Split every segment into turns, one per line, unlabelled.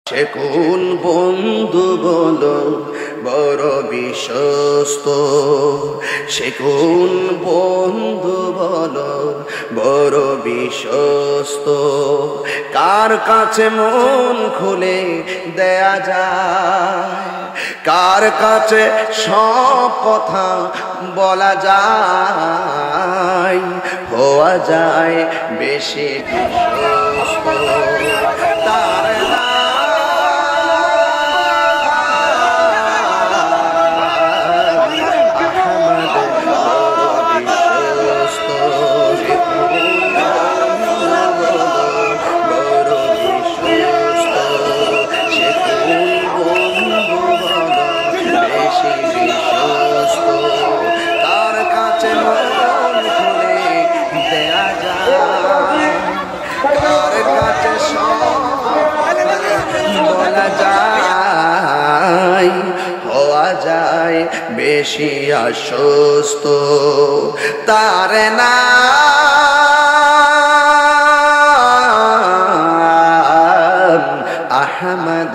সে কোন বন্ধু বলো বড় বিশ্বস্ত, সে কোন বন্ধু বলো বড় বিশ্বস্ত, কার কাছে মন খুলে দেয়া যায়, কার কাছে সব কথা বলা যায়, হওয়া যায় বেশি বিশ্বস্ত তার হওয়া যায় বেশি আশ্বস্ত তার নাম আহমদ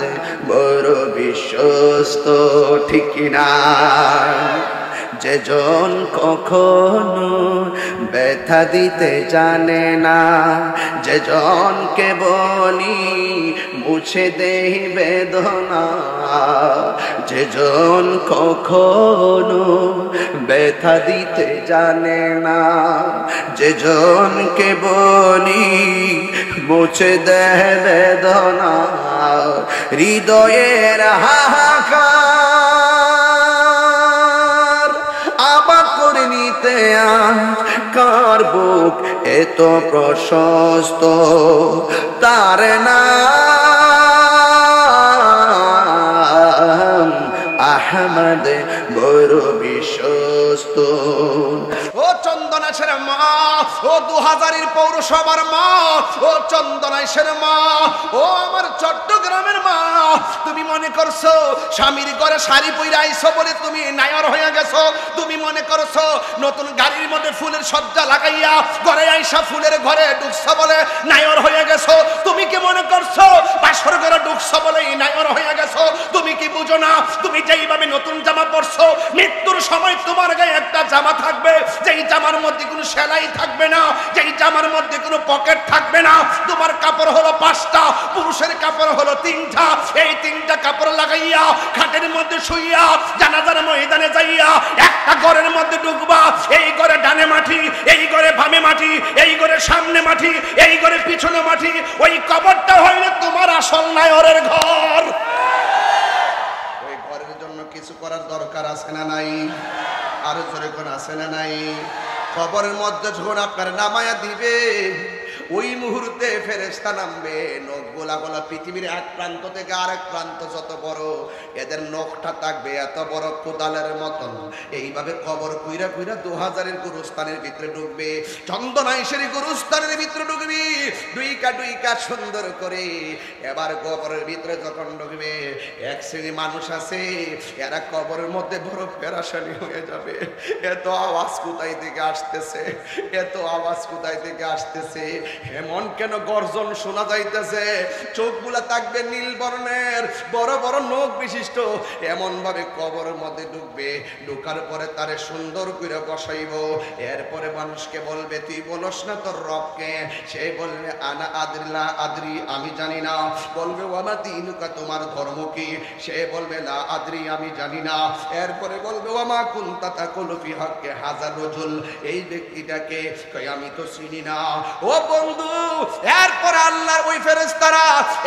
বড় বিশ্বস্ত, ঠিক না? যেজন কখনো ব্যথা দিতে জানে না, যেজনকে বলি মুছে দেই বেদনা, যেজন কখনো ব্যথা দিতে জানে না, যেজনকে বলি মুছে দেয় বেদনা, হৃদয়ের হাহাকার আবাক করে নিতে কার বুক এত প্রশস্ত তার নাম আহমদ বড় বিশ্বস্ত।
ও চন্দনাইশের মা, ও 2000-এর পৌরসভার মা, ও চন্দনাইশের মা, ও আমার চট্টগ্রামের মা, তুমি মনে করছো স্বামীর ঘরে শাড়ি পরে আইছো বলে তুমি নায়র হয়ে গেছো? তুমি মনে করছো নতুন গাড়ির মধ্যে ফুলের সজ্জা লাগাইয়া ঘরে আইসা ফুলের ঘরে ঢুকছো বলে নায়র হয়ে গেছো? তুমি কি মনে করছো বাসর ঘরে ঢুকছো বলে নায়র হয়ে গেছো? তুমি কি বুঝো না তুমি যেইভাবে নতুন জামা পরছো, মৃত্যুর সময় তোমার গায়ে একটা জামা থাকবে, যেই জামার মধ্যে কোনো সেলাই থাকবে না, যেই জামার মধ্যে কোনো পকেট থাকবে না। তোমার কাপড় হলো 5টা, পুরুষের কাপড় হলো 3টা। এই 3টা কাপড় লাগাইয়া খাটের মধ্যে শুইয়া জানাজার ময়দানে যাইয়া একটা ঘরের মধ্যে ঢুকবা। এই ঘরে ডানে মাটি, এই ঘরে বামে মাটি, এই ঘরে সামনে মাটি, এই ঘরে পিছনে মাটি। ওই কবরটা হইলে তোমার আসল নায়রের ঘর। ওই ঘরের জন্য কিছু করার দরকার আছে না নাই? আরো জোরে কোন আছে না নাই? কবরের মধ্যে যখন আপনার নামায়া দিবে, ওই মুহূর্তে ফেরেশতা নামবে। নখ গোলা গোলা, পৃথিবীর এক প্রান্ত থেকে আরেক প্রান্ত যত বড়, এদের নখটা থাকবে এত বড় কোদালের মতন। এইভাবে কবর কুইরা কুইরা 2000-এর গুরুস্থানের ভিতরে ঢুকবে, চন্দনাইশের গুরুস্থানের ভিতরে ঢুকবি দুইকা দুইকা সুন্দর করে। এবার কবরের ভিতরে যখন ঢুকবে, এক শ্রেণী মানুষ আছে, এরা কবরের মধ্যে বড় পেরেশানি হয়ে যাবে। এত আওয়াজ কোথায় থেকে আসতেছে, এত আওয়াজ কোথায় থেকে আসতেছে, এমন কেন গর্জন শোনা যাইতেছে? চোখগুলা থাকবে নীল বর্ণের, বড় বড় নখ বিশিষ্ট। এমন ভাবে কবরের মধ্যে ঢুকবে, ঢুকার পরে তারে সুন্দর করে বসাইব। এরপরে মানুষকে বলবে, তুই বলস না তোর রবকে? সে বলবে, আনা আদরিলা আদরি, আমি জানি না। বলবে, ওয়ামা দিনুকা, তোমার ধর্ম কি? সে বলবে, লা আদরি, আমি জানি না। এরপরে বলবে, ওয়ামা কুনতা তাকুলু ফি হাক্কি হাযার রাজুল, এই ব্যক্তিটাকে কই আমি তো চিনি না। ও বন্ধু, এরপর আল্লাহর ওই ফেরেশতারা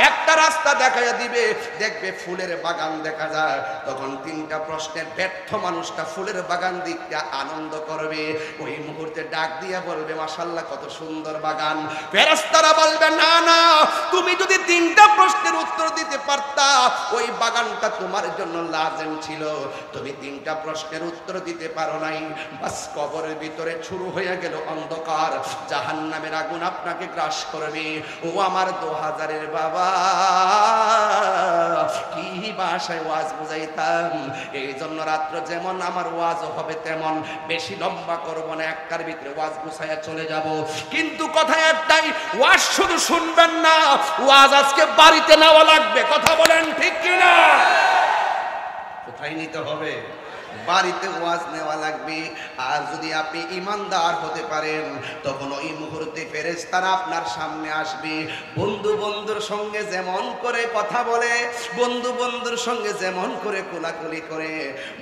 একটা রাস্তা দেখাইয়া দিবে, দেখবে ফুলের বাগান দেখা যায়। তখন 3টা প্রশ্নের ব্যর্থ মানুষটা ফুলের বাগান দিকটা আনন্দ করবে। ওই মুহূর্তে ডাক দিয়া বলবে, মাশাআল্লাহ, কত সুন্দর বাগান। ফেরেশতারা বলবে, না না, তুমি যদি 3টা প্রশ্নের উত্তর দিতে পারতা, ওই বাগানটা তোমার জন্য লাজেম ছিল। তুমি 3টা প্রশ্নের উত্তর দিতে পারো নাই। বাস কবরের ভিতরে শুরু হয়ে গেল অন্ধকার, জাহান্নামের আগুন আপনাকে গ্রাস করবে। ও আমার 2000-এর বাবা, কি ভাষায় ওয়াজ বুঝাইতাম। এই জন্য রাত্র যেমন আমার ওয়াজ হবে তেমন, বেশি লম্বা করব না, একটার ভিতরে ওয়াজ গুছাইয়া চলে যাব। কিন্তু কথা একটাই, ওয়াজ শুধু শুনবেন না, ওয়াজ আজকে বাড়িতে নেওয়া লাগবে। কথা বলেন ঠিক কিনা? কোথায় নিতে হবে? বাড়িতে ওয়াজ নেওয়া লাগবে। আর যদি আপনি ইমানদার হতে পারেন, তখন ওই মুহূর্তে ফেরেশতারা আপনার সামনে আসবে। বন্ধু বন্ধুর সঙ্গে যেমন করে কথা বলে, বন্ধু বন্ধুর সঙ্গে যেমন করে কোলাকুলি করে,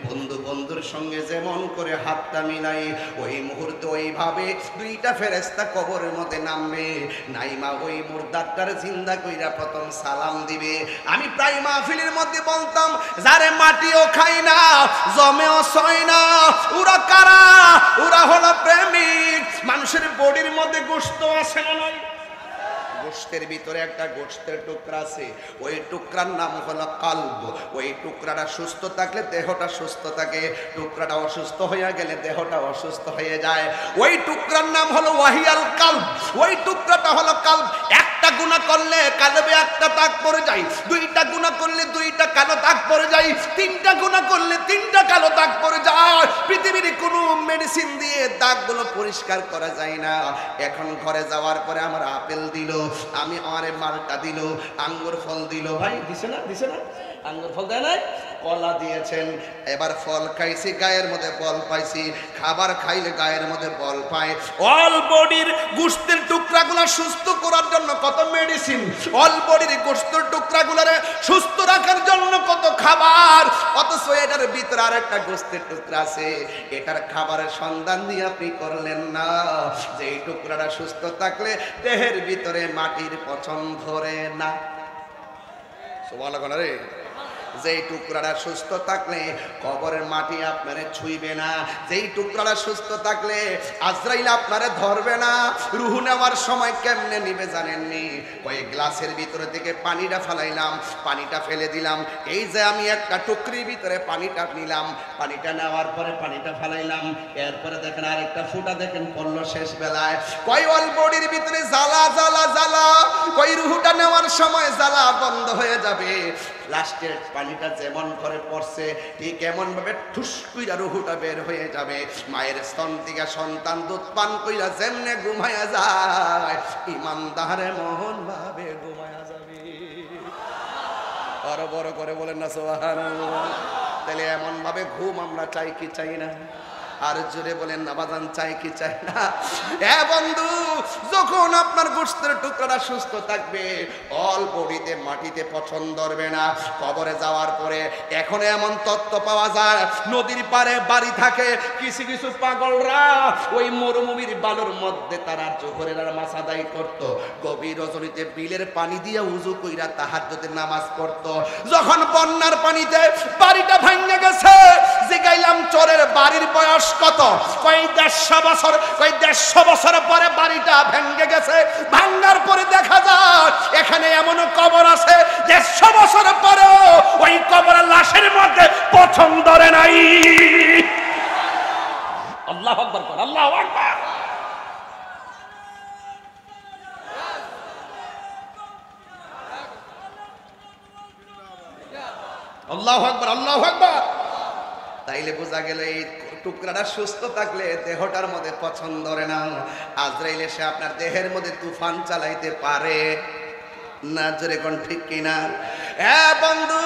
বন্ধু বন্ধুর সঙ্গে যেমন করে হাতটা মিলাই, ওই মুহূর্তে ওইভাবে দুইটা ফেরেশতা কবরের মধ্যে নামবে। নাইমা ওই মুর্দারটার জিন্দা কইরা প্রথম সালাম দিবে। আমি প্রায় মাহফিলের মধ্যে বলতাম, যারে মাটিও খাই না, জমেও ছয় না, ওরা কারা? ওরা হলো প্রেমিক। মানুষের বডির মধ্যে গোশত আছে না নয়? গোশতের ভিতরে একটা গোশতের টুকরা আছে, ওই টুকরার নাম হলো কালব। ওই টুকরাটা সুস্থ থাকলে দেহটা সুস্থ থাকে, টুকরাটা অসুস্থ হয়ে গেলে দেহটা অসুস্থ হয়ে যায়। ওই টুকরার নাম হলো ওয়াহিয়াল কালব। ওই টুকরাটা হলো কালব। একটা গুনাহ করলে কালবে একটা দাগ পড়ে যায়, দুইটা গুনাহ করলে দুইটা কালো দাগ পড়ে যায়, তিনটা গুনাহ করলে তিনটা কালো দাগ পড়ে যায়। পৃথিবীর কোনো মেডিসিন দিয়ে দাগগুলো পরিষ্কার করা যায় না। এখন ঘরে যাওয়ার পরে আমার আপেল দিল, আমি আমারে মালটা দিল, আঙ্গুর ফল দিল। ভাই দিছে না? দিছে না? আঙ্গুর ফল দেয় নাই? কলা দিয়েছেন। এবার ফল খাইছি, গায়ের মধ্যে বল পাইছি। খাবার খাইলে গায়ের মধ্যে বল পায়। অল বডির গোশতের টুকরাগুলো সুস্থ করার জন্য কত মেডিসিন, অল বডির গোশতের টুকরাগুলোরে সুস্থ রাখার জন্য কত খাবার। অথচ এটার ভিতরে আরেকটা গোশতের টুকরা আছে, এটার খাবারের সন্ধান দিয়ে আপনি করলেন না। যে এই টুকরাটা সুস্থ থাকলে দেহের ভিতরে মাটির পচন ধরে না। সুবহানাল্লাহ রে। যেই টুকরাটা সুস্থ থাকলে কবরের মাটি আপনারে ছুঁইবে না। যেই টুকরাটা সুস্থ থাকলে আজরাইল আপনারে ধরবে না। রুহু নেওয়ার সময় কেমনে নিবে জানেননি? ওই গ্লাসের ভিতরে থেকে পানিটা ফেলাইলাম, পানিটা ফেলে দিলাম। এই যে আমি একটা টুকরির ভিতরে পানিটা নিলাম, পানিটা নেওয়ার পরে পানিটা ফেলাইলাম, এরপরে দেখেন আরেকটা ফুটা দেখেন পড়লো শেষ বেলায়। কই অল বডির ভিতরে জ্বালা জ্বালা জ্বালা, কই রুহুটা নেওয়ার সময় জ্বালা বন্ধ হয়ে যাবে। লাস্টের পানিটা যেমন করে পড়ছে, ঠিক এমন ভাবে ঠুস কইরা রুহুটা বের হয়ে যাবে। মায়ের স্তন থেকে সন্তান দুধ পান কইরা যেমনে ঘুমায়া যায়, ইমানদারে মোহন ভাবে ঘুমায়া যাবে। আরো বড় করে বলেন না সুবহানাল্লাহ। তাহলে এমন ভাবে ঘুম আমরা চাই কি চাই না? আর জোরে বলেন না বাজান, চাই কি চাই না? এ বন্ধু, যখন আপনার গোশতের টুকরাটা সুস্থ থাকবে, অল বডিতে মাটিতে পছন্দ ধরবে না। কবরে যাওয়ার পরে এখন এমন তত্ত্ব পাওয়া যায়, নদীর পাড়ে বাড়ি থাকে কিছু কিছু পাগলরা, ওই মরুভূমির বালুর মধ্যে তারা জোহরের নামাজ আদায় করত। গভীর রজনীতে বিলের পানি দিয়ে উযু কইরা তাহাজ্জুদের নামাজ পড়ত। যখন বন্যার পানিতে বাড়িটা ভেঙে গেছে, জিগাইলাম চোরের বাড়ির বয়স কত? কই 150 বছর। কই 150 বছর পরে বাড়িটা ভেঙে গেছে। ভাঙার পরে দেখা যায় এখানে এমন কবর আছে 150 বছর পরেও ওই কবরের লাশের মধ্যে পছন্দ ধরে নাই। আল্লাহু আকবার, আল্লাহু আকবার। আল্লাহু আকবার, আল্লাহু আকবার। তাইলে বোঝা গেল এই টুকরাটা সুস্থ থাকলে দেহটার মধ্যে পছন্দ ধরে না। আজরাইল এসে আপনার দেহের মধ্যে তুফান চালাইতে পারে না। জোরে কোন ঠিক কিনা? হ্যাঁ বন্ধু,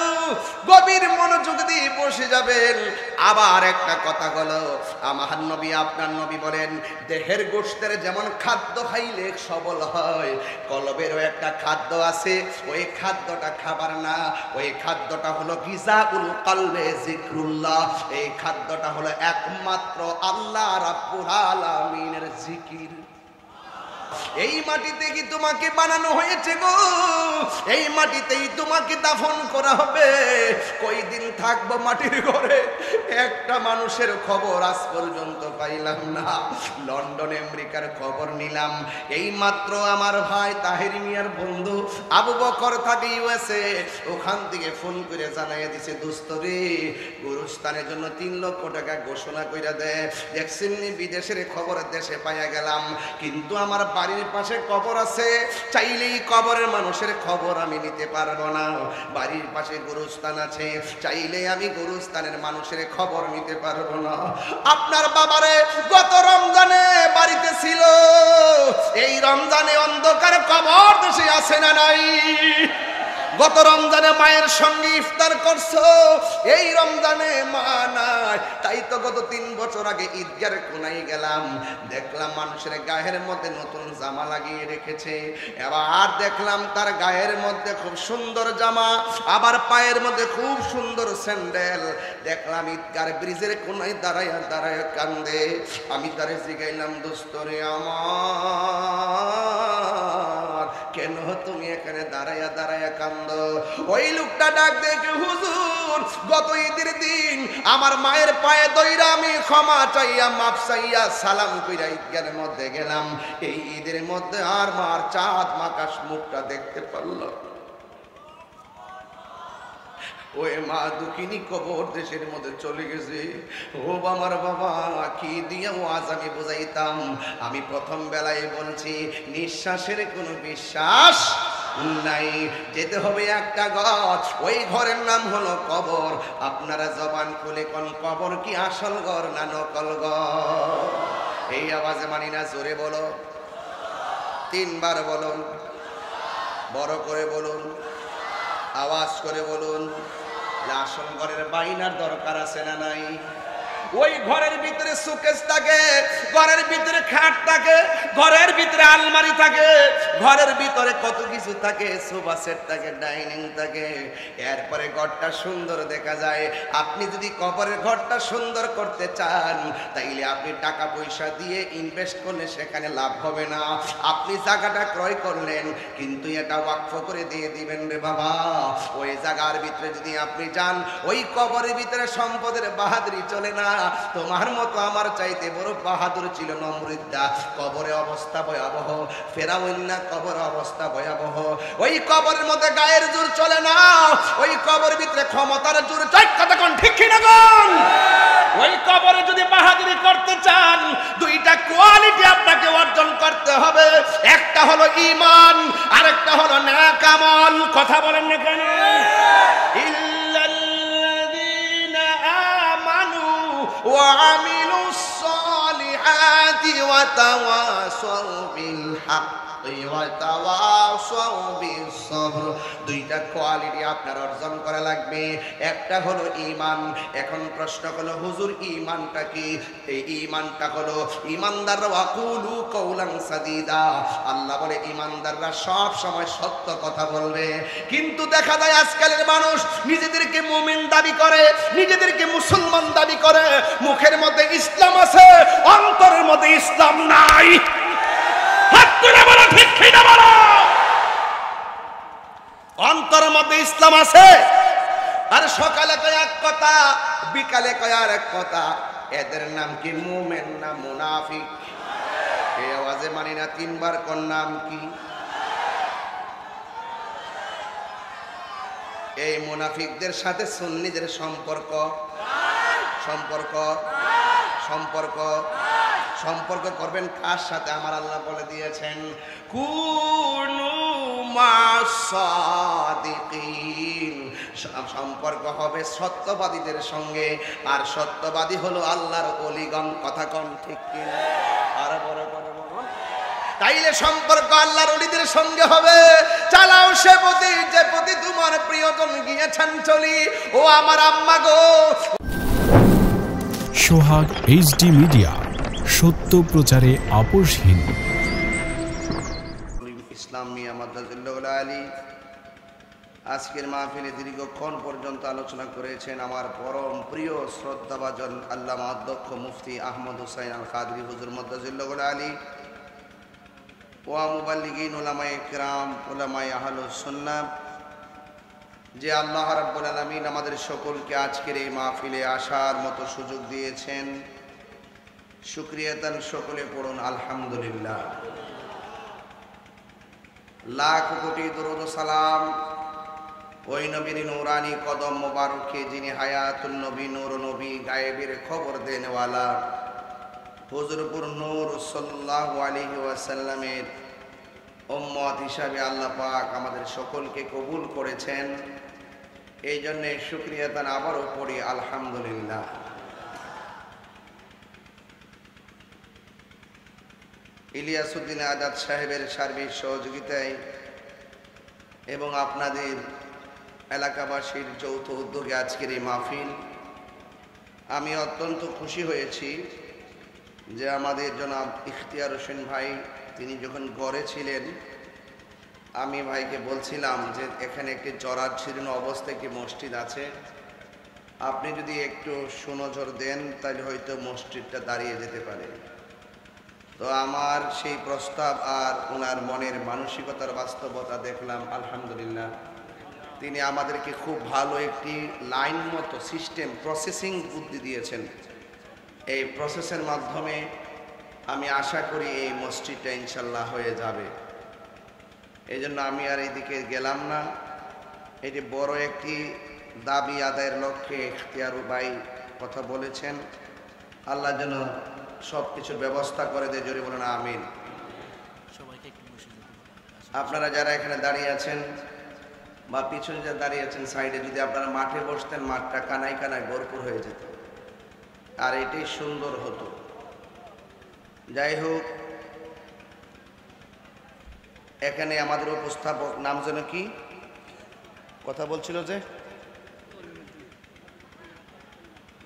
গভীর মনোযোগ দিয়ে বসে যাবেন। আবার একটা কথা হলো, আমার নবী আপনার নবী বলেন, দেহের গোশতের যেমন খাদ্য খাইলে সবল হয়, কলবেরও একটা খাদ্য আছে। ওই খাদ্যটা খাবার না, ওই খাদ্যটা হলো গিজাউল কলবে জিকরুল্লাহ। এই খাদ্যটা হলো একমাত্র আল্লাহ রাব্বুল আলামিনের জিকির। এই মাটিতে কি তোমাকে বানানো হয়েছে গো? এই মাটিতেই তোমাকে দাফন করা হবে। কয়দিন থাকবো মাটির ঘরে? একটা মানুষের খবর আজ পর্যন্ত পাইলাম না। লন্ডন আমেরিকার খবর নিলাম, এই মাত্র আমার ভাই তাহের মিয়ার বন্ধু আবু বকর থাকে ইউএসএ, ওখান থেকে ফোন করে জানাইয়া দিছে, দোস্ত রে, গুরুস্থানের জন্য 3 লক্ষ টাকা ঘোষণা কইরা দেয়। দেখছেন বিদেশের খবর দেশে পাইয়া গেলাম, কিন্তু আমার বাড়ির পাশে কবর আছে, চাইলেই কবরের মানুষের খবর আমি নিতে পারবো না। বাড়ির পাশে গোরস্থান আছে, চাইলে আমি গোরস্থানের মানুষের খবর নিতে পারবো না। আপনার বাবারে গত রমজানে বাড়িতে ছিল, এই রমজানে অন্ধকার কবর দেশে আছে না নাই? গত রমজানে মায়ের সঙ্গে ইফতার করছো, এই রমজানে মা নাই। তাই তো গত 3 বছর আগে ঈদগার কোনায় গেলাম, দেখলাম মানুষের গায়ের মধ্যে নতুন জামা লাগিয়ে রেখেছে। এবার দেখলাম তার গায়ের মধ্যে খুব সুন্দর জামা, আবার পায়ের মধ্যে খুব সুন্দর স্যান্ডেল। দেখলাম ঈদগার ব্রিজের কোনায় দাঁড়ায় দাঁড়ায় কান্দে। আমি তারে জিগাইলাম, দোস্তরে আমার, কেন তুমি এখানে দাঁড়ায়া দাঁড়ায়া কান্দ? ওই লোকটা ডাক দেখে, হুজুর গত ঈদের দিন আমার মায়ের পায়ে দইরা আমি ক্ষমা চাইয়া মাপ চাইয়া সালাম কইরা ঈদগাহের মধ্যে গেলাম। এই ঈদের মধ্যে আর মার চাঁদ মাকাশ মুখটা দেখতে পারলাম। ওই মা দুঃখিনী কবর দেশের মধ্যে চলে গেছে। ও আমার বাবা, কি দিয়ে আজ আমি বুঝাইতাম? আমি প্রথম বেলায় বলছি, নিঃশ্বাসের কোনো বিশ্বাস নাই, যেতে হবে একটা ঘর, ওই ঘরের নাম হলো কবর। আপনারা জবান খুলে কোন কবর কি আসল ঘর না নকল ঘর? এই আওয়াজে মানি না, জোরে বলো, 3 বার বলুন, বড় করে বলুন, আওয়াজ করে বলুন। আসল ঘরের বাইনার দরকার আছে না নাই? ওই ঘরের ভিতরে সুকেস থাকে, ঘরের ভিতরে খাট থাকে, ঘরের ভিতরে আলমারি থাকে, ঘরের ভিতরে কত কিছু থাকে, সোফা সেট থাকে, ডাইনিং থাকে। এরপরে ঘরটা সুন্দর দেখা যায়। আপনি যদি কবরের ঘরটা সুন্দর করতে চান, তাইলে আপনি টাকা পয়সা দিয়ে ইনভেস্ট করলে সেখানে লাভ হবে না। আপনি জায়গাটা ক্রয় করলেন, কিন্তু এটা ওয়াকফ করে দিয়ে দিবেন রে বাবা। ওই জায়গার ভিতরে যদি আপনি যান, ওই কবরের ভিতরে সম্পদের বাহাদুরি চলে না। তোমার মতো আমার চাইতে বড় বাহাদুর ছিল নমরুদ্দা। কবরে অবস্থা ভয়াবহ, ফেরাউন না কবর অবস্থা ভয়াবহ। ওই কবরের মধ্যে গায়ের জোর চলে না, ওই কবরের ভিতরে ক্ষমতার জোর চলে। কথা কোন ঠিক কিনা কোন? ওই কবরে যদি বাহাদুরি করতে চান, 2টা কোয়ালিটি আপনাকে অর্জন করতে হবে। একটা হলো ঈমান, আরেকটা হলো নেক আমল। কথা বলেন না কেন? وعملوا الصالحات وتواصوا بالحق وتواصوا بالصبر। 2টা কোয়ালিটি আপনার অর্জন করা লাগবে। একটা হলো ঈমান। এখন প্রশ্ন হলো, হুজুর ঈমানটা কি? এই ঈমানটা হলো ঈমানদাররা ওয়াকুলু কওলান সাদীদা। আল্লাহ বলে ঈমানদাররা সব সময় সত্য কথা বলবে। কিন্তু দেখা যায় আজকালের মানুষ নিজেদেরকে মুমিন দাবি করে, নিজেদেরকে মুসলমান দাবি করে, মুখের মধ্যে ইসলাম আছে, অন্তরের মধ্যে ইসলাম নাই। অন্তরের মধ্যে ইসলাম আছে, আর সকালে কয় এক কথা, বিকালে কয় আর এক কথা। এদের নাম কি মুমিন না মুনাফিক? এই আওয়াজে মানি না, 3 বার কোন নাম কি? এই মুনাফিকদের সাথে সুন্নিদের সম্পর্ক সম্পর্ক সম্পর্ক সম্পর্ক করবেন কার সাথে? আমার আল্লাহ বলে দিয়েছেন, কুনু মাসাদিকিন। সম্পর্ক হবে সত্যবাদীদের সঙ্গে, আর সত্যবাদী হলো আল্লাহর ওলিগণ। কথা কোন ঠিক কিনা? আর বড় করে বলো। তাইলে সম্পর্ক আল্লাহর ওলিদের সঙ্গে হবে। চালাও সে পথে যে পথে তোমার প্রিয়জন গিয়েছেন চলি। ও আমার আম্মা গো।
সোহাগ এইচডি মিডিয়া, সত্য প্রচারে আপোষহীন।
ইসলাম মিয়া মাদ্রাজুল্লাহ আলী আজকের মাহফিলে দীর্ঘক্ষণ পর্যন্ত আলোচনা করেছেন আমার পরম প্রিয় শ্রদ্ধাভাজন আল্লামা অধ্যক্ষ মুফতি আহমদ হুসাইন আল কাদরি হুজুর মাদ্রাজুল্লাহ আলী, ওয়া মুবাল্লিগিন উলামায়ে কিরাম, উলামায়ে আহলুস সুন্নাহ। যে আল্লাহ রাব্বুল আলামিন আমাদের সকলকে আজকের এই মাহফিলে আসার মতো সুযোগ দিয়েছেন, শুকরিয়া তান সকলে পড়ুন আলহামদুলিল্লাহ। লাখ কোটি দরুদ সালাম ওই নবীর নূরানি কদম মোবারকে, যিনি হায়াতুল নবী, নূর নবী, গায়েবের খবর দেনওয়ালা,
হুজুরপুর নূর সাল্লাল্লাহু আলাইহি ওয়াসাল্লামের উম্মত হিসাবে আল্লাহ পাক আমাদের সকলকে কবুল করেছেন। এই জন্য শুকরিয়া তান আবারও পড়ি আলহামদুলিল্লাহ। ইলিয়াসউদ্দিন আজাদ সাহেবের সার্বিক সহযোগিতায় এবং আপনাদের এলাকাবাসীর যৌথ উদ্যোগে আজকের এই মাহফিল, আমি অত্যন্ত খুশি হয়েছি যে আমাদের জনাব ইখতিয়ার হোসেন ভাই তিনি যখন গড়ে ছিলেন, আমি ভাইকে বলছিলাম যে এখানে একটি জরাজীর্ণ অবস্থায় একটি মসজিদ আছে, আপনি যদি একটু সুনজর দেন তাহলে হয়তো মসজিদটা দাঁড়িয়ে যেতে পারে। তো আমার সেই প্রস্তাব আর ওনার মনের মানসিকতার বাস্তবতা দেখলাম, আলহামদুলিল্লাহ তিনি আমাদেরকে খুব ভালো একটি লাইন মতো সিস্টেম প্রসেসিং বুদ্ধি দিয়েছেন। এই প্রসেসের মাধ্যমে আমি আশা করি এই মসজিদটা ইনশাল্লাহ হয়ে যাবে। এই জন্য আমি আর এইদিকে গেলাম না। এটি বড় একটি দাবি আদায়ের লক্ষ্যে ইখতিয়ার ভাই কথা বলেছেন। আল্লাহ যেন সব কিছুর ব্যবস্থা করে দেয়, জোরে বলেন আমিন। আপনারা যারা এখানে দাঁড়িয়ে আছেন বা পিছনে যারা দাঁড়িয়ে আছেন সাইডে, যদি আপনারা মাঠে বসতেন মাঠটা কানায় কানায় ভরপুর হয়ে যেত, আর এটাই সুন্দর হতো। যাই হোক, এখানে আমাদের উপস্থাপক নাম যেন কি কথা বলছিল যে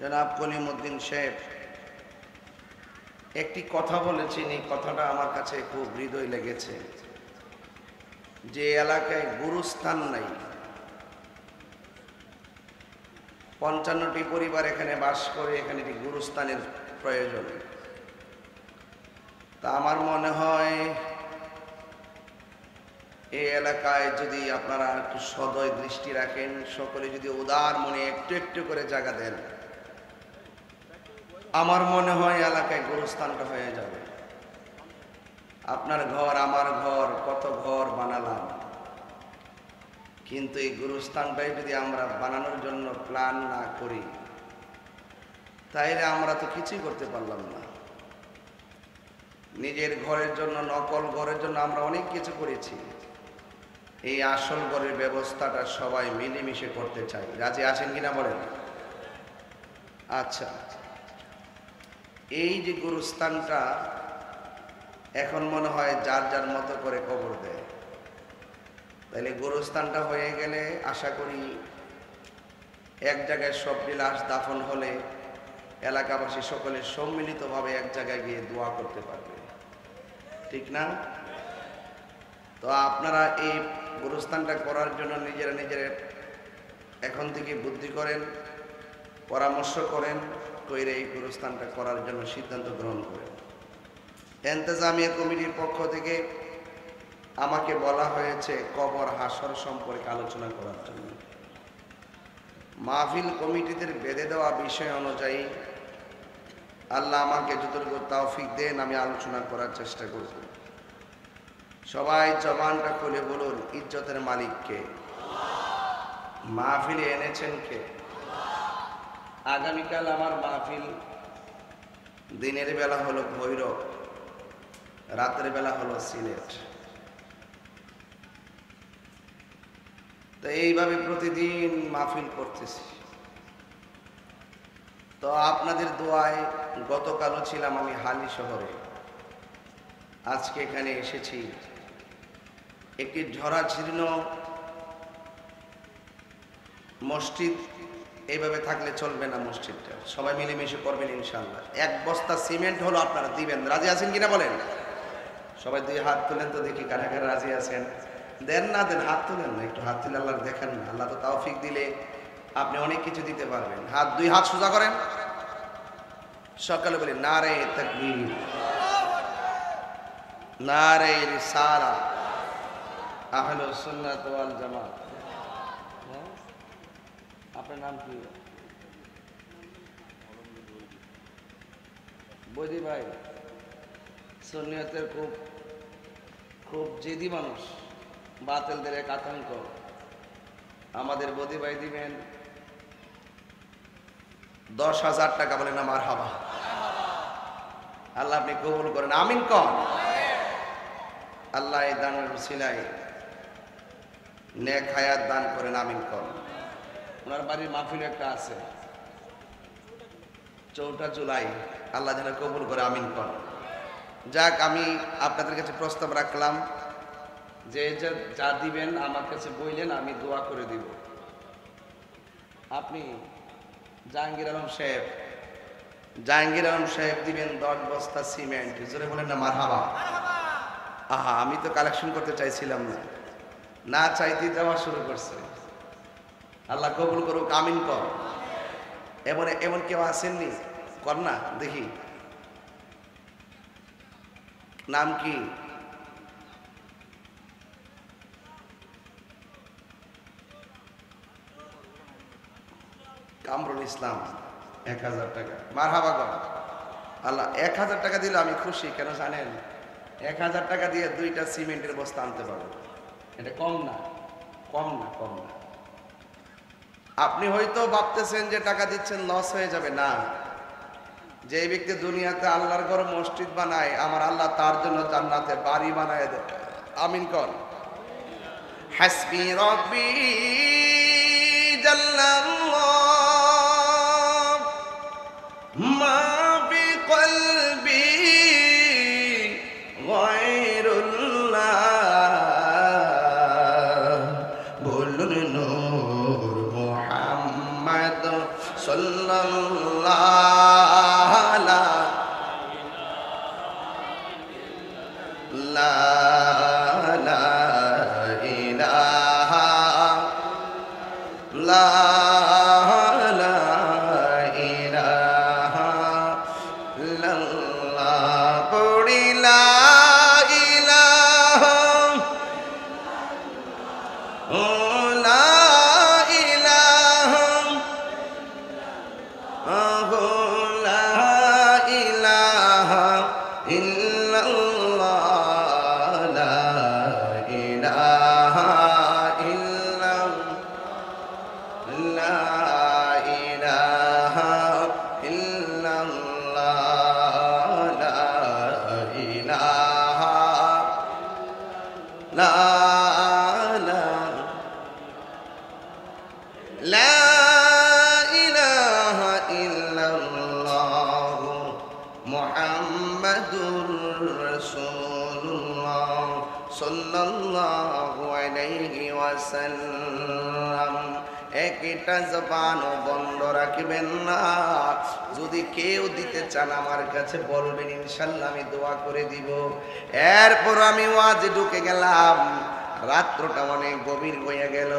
জনাব কলিমউদ্দিন সাহেব একটি কথা বলেছেন, এই কথাটা আমার কাছে খুব হৃদয় লেগেছে। যে এলাকায় গুরুস্থান নাই, 55টি পরিবার এখানে বাস করে, এখানে একটি গুরুস্থানের প্রয়োজন। তা আমার মনে হয় এই এলাকায় যদি আপনারা একটু সদয় দৃষ্টি রাখেন, সকলে যদি উদার মনে একটু একটু করে জায়গা দেন, আমার মনে হয় এলাকায় গুরুস্থানটা হয়ে যাবে। আপনার ঘর আমার ঘর, কত ঘর বানালাম, কিন্তু এই গুরুস্থানটাই যদি আমরা বানানোর জন্য প্ল্যান না করি, তাইলে আমরা তো কিছুই করতে পারলাম না। নিজের ঘরের জন্য, নকল ঘরের জন্য আমরা অনেক কিছু করেছি। এই আসল ঘরের ব্যবস্থাটা সবাই মিলেমিশে করতে চাই। রাজি আছেন কিনা বলেন? আচ্ছা, এই যে গুরুস্থানটা এখন মনে হয় যার যার মতো করে কবর দেয়, তাইলে গুরুস্থানটা হয়ে গেলে আশা করি এক জায়গায় সবটি লাশ দাফন হলে এলাকাবাসী সকলে সম্মিলিতভাবে এক জায়গায় গিয়ে দোয়া করতে পারবে, ঠিক না? তো আপনারা এই গুরুস্থানটা করার জন্য নিজেরা নিজেরা এখন থেকে বুদ্ধি করেন, পরামর্শ করেন, কইরে এই গুরুস্থানটা করার জন্য সিদ্ধান্ত গ্রহণ করেন। ইন্তেজামিয়া কমিটির পক্ষ থেকে আমাকে বলা হয়েছে কবর হাসর সম্পর্কে আলোচনা করার জন্য। মাহফিল কমিটিদের বেঁধে দেওয়া বিষয় অনুযায়ী আল্লাহ আমাকে যতটুকু তৌফিক দেন আমি আলোচনা করার চেষ্টা করব। সবাই জবানটা খুলে বলুন, ইজ্জতের মালিক কে? মাহফিলে এনেছেন কে? আগামীকাল আমার মাহফিল দিনের বেলা হলো ভৈরব, রাতের বেলা হলো সিলেট। তো এইভাবে প্রতিদিন মাহফিল করতেছি। তো আপনাদের দোয়ায় গতকালও ছিলাম আমি হালি শহরে, আজকে এখানে এসেছি। একটি ঝরাঝীর্ণ মসজিদ, এইভাবে থাকলে চলবে না। মসজিদটা সবাই মিলেমিশে করবেন ইনশাআল্লাহ। এক বস্তা সিমেন্ট হলো আপনারা দিবেন, রাজি আছেন কিনা বলেন? সবাই দুই হাত তুলেন তো দেখি কারা কারা রাজি আছেন। দেন না দেন, হাত তুলেন না, একটু হাত তুলে আল্লাহ দেখেন না। আল্লাহ তো তৌফিক দিলে আপনি অনেক কিছু দিতে পারবেন। হাত, দুই হাত সোজা করেন, সকালে বলি নারে তাকবীর, নারে রিসালাহ, আহলুস সুন্নাত ওয়াল জামাত। আপনার নাম কি? বৈদি ভাই সুন্নিয়তের খুব জেদি মানুষ, বাতিলদের এক আতঙ্ক। আমাদের বদি ভাই দিবেন 10,000 টাকা, বলে না মারহাবা। আল্লাহ আপনি কবুল করেন, আমিন কর। আল্লাহ এই দানের উসিলায় নেক হায়াত দান করেন, আমিন কর। ওনার বাড়ির মাহফিল একটা আছে 4 জুলাই, আল্লাহ যেন কবুল করে, আমিন কর। যাক, আমি আপনাদের কাছে প্রস্তাব রাখলাম যে যা দিবেন আমার কাছে বললেন, আমি দোয়া করে দিব। আপনি জাহাঙ্গীর আলম সাহেব দিবেন 10 বস্তা সিমেন্ট। জোরে বলেন না মারহাবা। আহা, আমি তো কালেকশন করতে চাইছিলাম না চাইতে দেওয়া শুরু করছে। আল্লাহ কবুল করুক, আমিন কর। এমন কেউ আসেননি? কর না দেখি, নাম কি? কামরুল ইসলাম, 1000 টাকা। মারহাবা কর। আল্লাহ 1000 টাকা দিলে আমি খুশি। কেন জানেন? 1000 টাকা দিয়ে 2টা সিমেন্টের বস্তা আনতে পারবো। এটা কম না। আপনি হয়তো ভাবতেছেন যে টাকা দিচ্ছেন লস হয়ে যাবে। না, যে ব্যক্তি দুনিয়াতে আল্লাহর ঘর মসজিদ বানায়, আমার আল্লাহ তার জন্য জান্নাতে বাড়ি বানায় দেয়। আমিন কর। হাসবি রব্বি জাল্লাল্লাহ মা ফি কলবি গায়রুল্লাহ। বলুন নূর মুহাম্মদ সাল্লাল্লাহু একটা জবানও বন্ধ রাখবেন না। যদি কেউ দিতে চান আমার কাছে বলবেন, ইনশাল্লাহ আমি দোয়া করে দিব। এরপর আমি ওয়াজে ঢুকে গেলাম। রাত্রটা অনেক গভীর হয়ে গেল,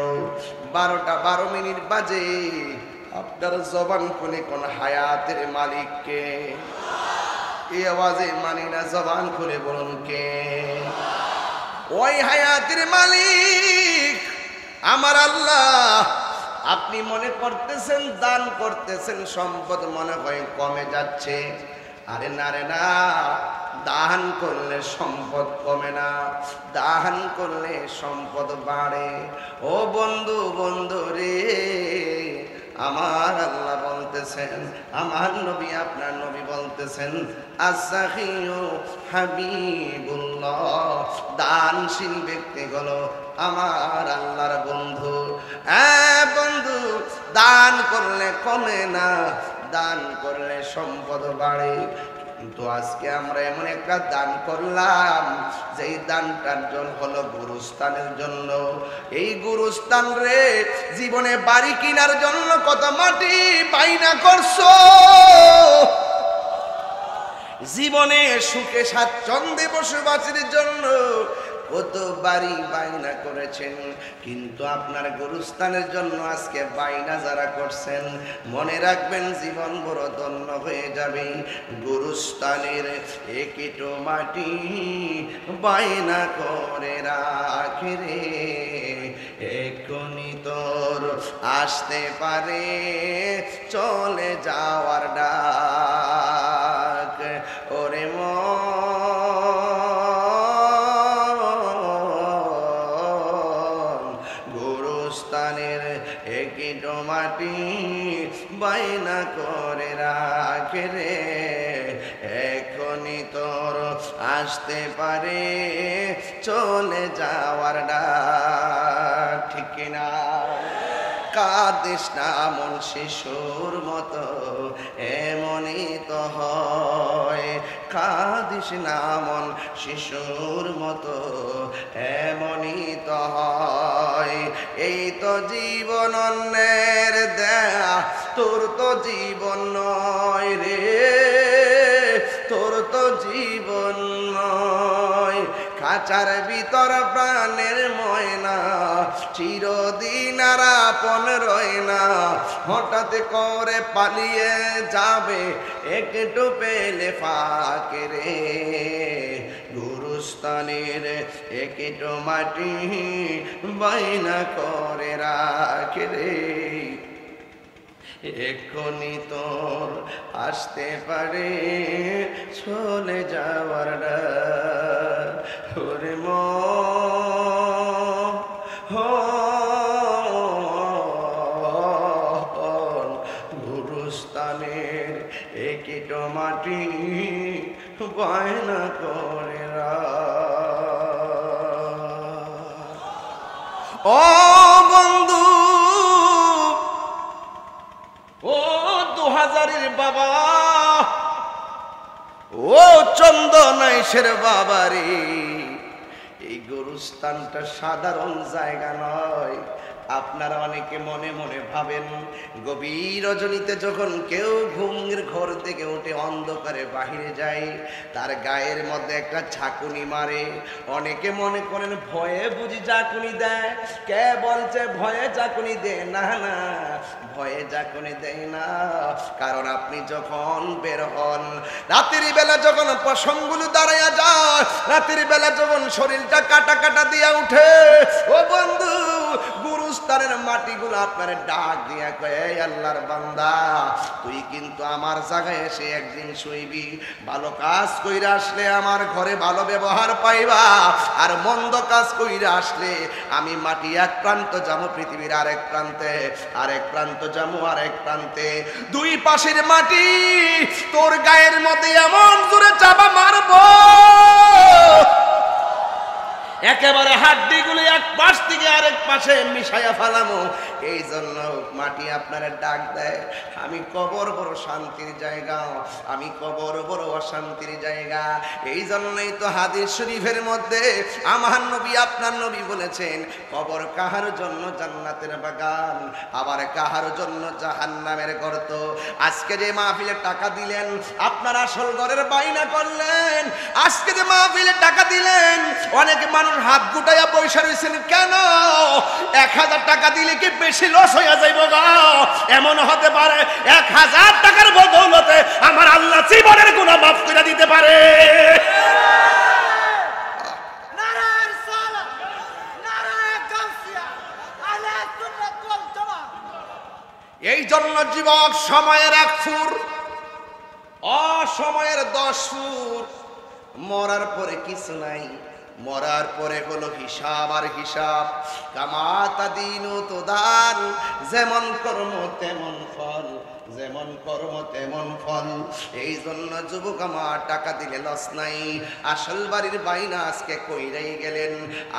12টা 12 মিনিট বাজে। আপনার জবান খুলে কোন হায়াতের মালিককে? এই আওয়াজে মানি না, জবান খুলে বলুন কে? ওই হায়াতের মালিক আমার আল্লাহ। আপনি মনে করতেছেন দান করতেছেন, সম্পদ মনে হয় কমে যাচ্ছে। আরে না রে না, দান করলে সম্পদ কমে না, দান করলে সম্পদ বাড়ে। ও বন্ধু, বন্ধু রে, আমার আল্লাহ বলতেছেন, আমার নবী আপনার নবী বলতেছেন, আস-সাখিয়ু হাবিবুল্লাহ। দানশীল ব্যক্তি হলো আমার আল্লাহর বন্ধু। বন্ধু, দান করলে কমে না, দান করলে সম্পদ বাড়ে। কিন্তু আজকে আমরা এমন একটা দান করলাম, যেই দানটার জন্য হলো গুরুস্থানের জন্য। এই গুরুস্থান রে জীবনে বাড়ি কেনার জন্য কত মাটি বাইনা করছো, জীবনে সুখে স্বাচ্ছন্দ্যে বসবাসের জন্য কত বাড়ি বাইনা করেছেন। কিন্তু আপনার গুরুস্থানের জন্য আজকে বাইনা যারা করছেন, মনে রাখবেন জীবন বড় ধন্য হয়ে যাবে। গুরুস্থানের একটু মাটি বাইনা করে রাখে রে, এক্ষুনি তোর আসতে পারে চলে যাওয়ার ডাক। ওরে একটু মাটি বাইনা করে রাখে রে, এখনই তোর আসতে পারে চলে যাওয়ার ডাক, ঠিক কিনা? কাঁদিস না মন শিশুর মতো, এমনই তো হয়। কাঁদিস না মন শিশুর মতো, এমনই তো হয়। এই তো জীবন অন্যের দেয়া, তোর তো জীবন নয় রে, তোর তো জীবন নয়। খাঁচার ভিতর প্রাণের ময়না, চিরদিন আর আপন রয় না। হঠাৎ করে পালিয়ে যাবে একটু পেলে ফাঁকে রে, গুরুস্থানের একটু মাটি বাইনা করে রাখে রে, এক্ষুনি তোর আসতে পারে চলে যাওয়ার ডাক। ওরে মন গুরুস্থানের একটু মাটি বায়না করে রাখ। ও বন্ধু, ও 2000-এর বাবা, ও চন্দনাইশের বাবা রে, এই গুরুস্থানটা সাধারণ জায়গা নয়। আপনারা অনেকে মনে মনে ভাবেন গভীর রজনীতে যখন কেউ ঘুমের ঘর থেকে উঠে অন্ধকারে বাহিরে যায়, তার গায়ের মধ্যে একটা ঝাঁকুনি মারে। অনেকে মনে করেন ভয়ে বুঝি ঝাঁকুনি দেয়। কে বলছে ভয়ে ঝাঁকুনি দেয়? না না, ভয়ে ঝাঁকুনি দেয় না। কারণ আপনি যখন বের হন, রাতের বেলা যখন পশমগুলো দাঁড়াইয়া যায়, রাতের বেলা যখন শরীরটা কাটা কাটা দিয়া উঠে, ও বন্ধু, গুরুস্থানের মাটিগুলো আপনার ডাক দিয়া কয়, আল্লাহর বান্দা, তুই কিন্তু আমার জায়গায় এসে একদিন শুইবি। ভালো কাজ কইরা আসলে আমার ঘরে ভালো ব্যবহার পাইবা, আর মন্দ কাজ কইরা আসলে আমি মাটি এক প্রান্ত যাবো পৃথিবীর আরেক প্রান্তে, আরেক প্রান্ত যাবো আরেক প্রান্তে। দুই পাশের মাটি তোর গায়ের মধ্যে এমন জোরে চাপা মারবো, একেবারে হাড্ডিগুলো এক পাশ থেকে আরেক পাশে মিশাইয়া ফেলামো। এই জন্য মাটি আপনার ডাক দেয়। আমি কবর বড় শান্তির জায়গা, আমি কবর বড় অশান্তির জায়গা। এই জন্যই তো হাদিস শরীফের মধ্যে আমার নবী, আপনার নবী বলেছেন, কবর কাহার জন্য জান্নাতের বাগান, আবার কাহার জন্য জাহান্নামের গর্ত। আজকে যে মাহফিলে টাকা দিলেন, আপনার আসল ঘরের বাইনা করলেন। আজকে যে মাহফিলে টাকা দিলেন, অনেক মানুষ হাত গুটাইয়া পয়সা রয়েছেন। কেন? 1000 টাকা দিলে কি বেশি লস হইয়া যাইব গা? এমন হতে পারে 1000 টাকার বদৌলতে আমার আল্লাহ জীবনের গুনাহ মাফ করে দিতে পারে। এই জন্য যুবক, সময়ের 1 ফুর, অসময়ের 10 ফুর। মরার পরে কিছু নাই, মরার পরে হলো হিসাব আর হিসাব। কামাতা দিন তো দান, যেমন কর্ম তেমন ফল, যেমন কর্ম তেমন ফল। এই জন্য যুবক আমার, টাকা দিলে লস নাই। আসল বাড়ির বাইনা আজকে কইরাই গেলেন।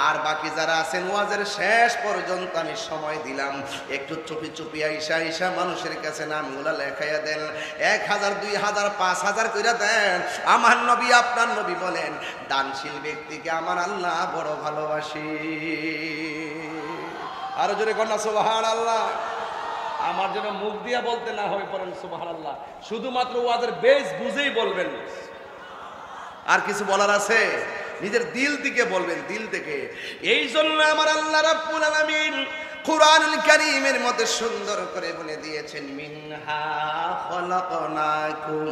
আর বাকি যারা আছেন, ওয়াজের শেষ পর্যন্ত আমি সময় দিলাম, একটু চুপি চুপি আইসা আইসা মানুষের কাছে নামগুলা লেখাইয়া দেন। 1000, 2000, 5000 কইরা দেন। আমার নবী, আপনার নবী বলেন, দানশীল ব্যক্তিকে আমার আল্লাহ বড় ভালোবাসি। আরো জোরে কন্যা সুবহানাল্লাহ। আমার জন্য মুখ দিয়া বলতে না হয় পড়েন সুবহানাল্লাহ, শুধুমাত্র ওয়াজের বেস বুঝেই বলবেন। আর কিছু বলার আছে? নিজের দিল থেকে বলবেন, দিল থেকে। এই জন্য আমার আল্লাহ রাব্বুল আলামিন কুরআনুল কারীমের মধ্যে সুন্দর করে বলে দিয়েছেন, মিনহা খলাকনাকুম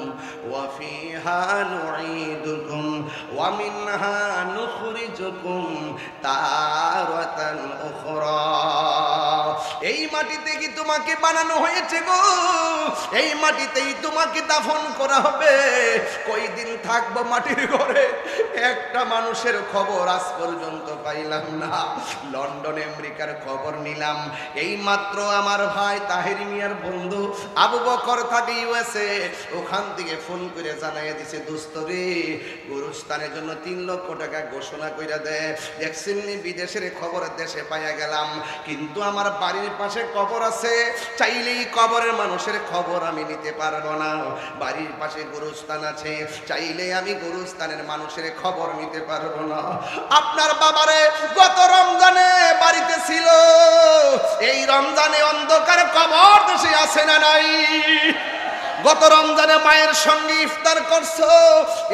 ওয়া ফিহা নুঈদুকুম ওয়া মিনহা নুখরিজুকুম তারাতান উখরা। এই মাটিতে কি তোমাকে বানানো হয়েছে গো? এই মাটিতেই তোমাকে দাফন করা হবে। কয়দিন থাকবো মাটির ঘরে? একটা মানুষের খবর আজ পর্যন্ত পাইলাম না। লন্ডন আমেরিকার খবর নিলাম,
দিলাম। এই মাত্র আমার ভাই তাহের মিয়ার বন্ধু আবু বকর থাকে ইউএসএ, ওখান থেকে ফোন করে জানাইয়া দিছে, দোস্ত রে গুরুস্থানের জন্য 3 লক্ষ টাকা ঘোষণা কইরা দেয়। দেখছেন বিদেশের খবর দেশে পাইয়া গেলাম, কিন্তু আমার বাড়ির পাশে কবর আছে, চাইলেই কবরের মানুষের খবর আমি নিতে পারবো না। বাড়ির পাশে গুরুস্থান আছে, চাইলে আমি গুরুস্থানের মানুষের খবর নিতে পারবো না। আপনার বাবারে গত রমজানে বাড়িতে ছিল, এই রমজানে অন্ধকার কবর দেশে আছে না নাই? গত রমজানে মায়ের সঙ্গে ইফতার করছো,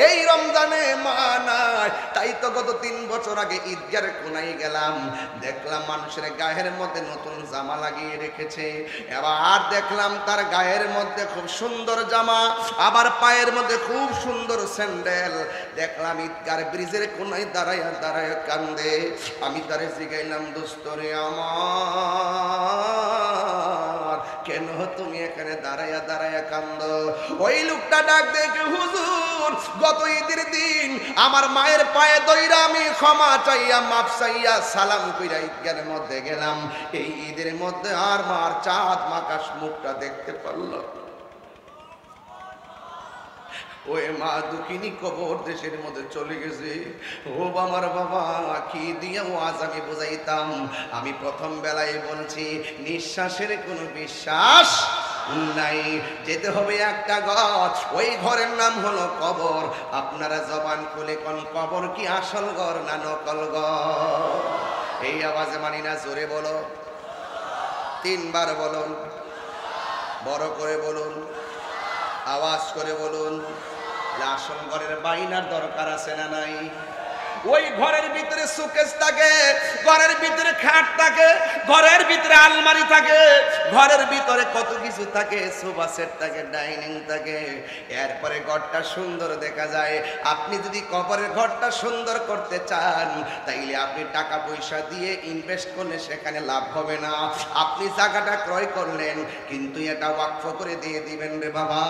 এই রমজানে মা নাই। তাই তো গত 3 বছর আগে ঈদগার কোনায় গেলাম, দেখলাম মানুষের গায়ের মধ্যে নতুন জামা লাগিয়ে রেখেছে, এবার দেখলাম তার গায়ের মধ্যে খুব সুন্দর জামা, আবার পায়ের মধ্যে খুব সুন্দর স্যান্ডেল। দেখলাম ঈদগার ব্রিজের কোনায় দাঁড়ায়া দাঁড়ায়া কান্দে। আমি তারে জিগাইলাম, দোস্ত রে আমার, কেন তুমি এখানে দাঁড়ায়া দাঁড়ায়া কান্দ? ওই লোকটা ডাক দেখে, হুজুর গত ঈদের দিন আমার মায়ের পায়ে দইরা আমি ক্ষমা চাইয়া মাপ চাইয়া সালাম কইরা ঈদগাহের মধ্যে গেলাম, এই ঈদের মধ্যে আর মার চাঁদ মাকাশ মুখটা দেখতে পারল। ওই মা দুঃখিনী কবর দেশের মধ্যে চলে গেছে। ও আমার বাবা, কি দিয়ে আজ আমি বুঝাইতাম? আমি প্রথম বেলায় বলছি, নিঃশ্বাসের কোনো বিশ্বাস নাই, যেতে হবে একটা ঘর, ওই ঘরের নাম হলো কবর। আপনারা জবান খুলে কোন কবর কি আসল ঘর না নকল ঘর? এই আওয়াজে মানি না, জোরে বলো, 3 বার বলুন, বড় করে বলুন, আওয়াজ করে বলুন। আসল ঘরের বাইনার দরকার আছে না নাই? ওই ঘরের ভিতরে সুকেস থাকে, ঘরের ভিতরে খাট থাকে, ঘরের ভিতরে আলমারি থাকে, ঘরের ভিতরে কত কিছু থাকে, সোফা সেট থাকে, ডাইনিং থাকে, এরপরে ঘরটা সুন্দর দেখা যায়। আপনি যদি কবরের ঘরটা সুন্দর করতে চান, তাইলে আপনি টাকা পয়সা দিয়ে ইনভেস্ট করলে সেখানে লাভ হবে না। আপনি জায়গাটা ক্রয় করলেন, কিন্তু এটা ওয়াকফ করে দিয়ে দিবেন রে বাবা।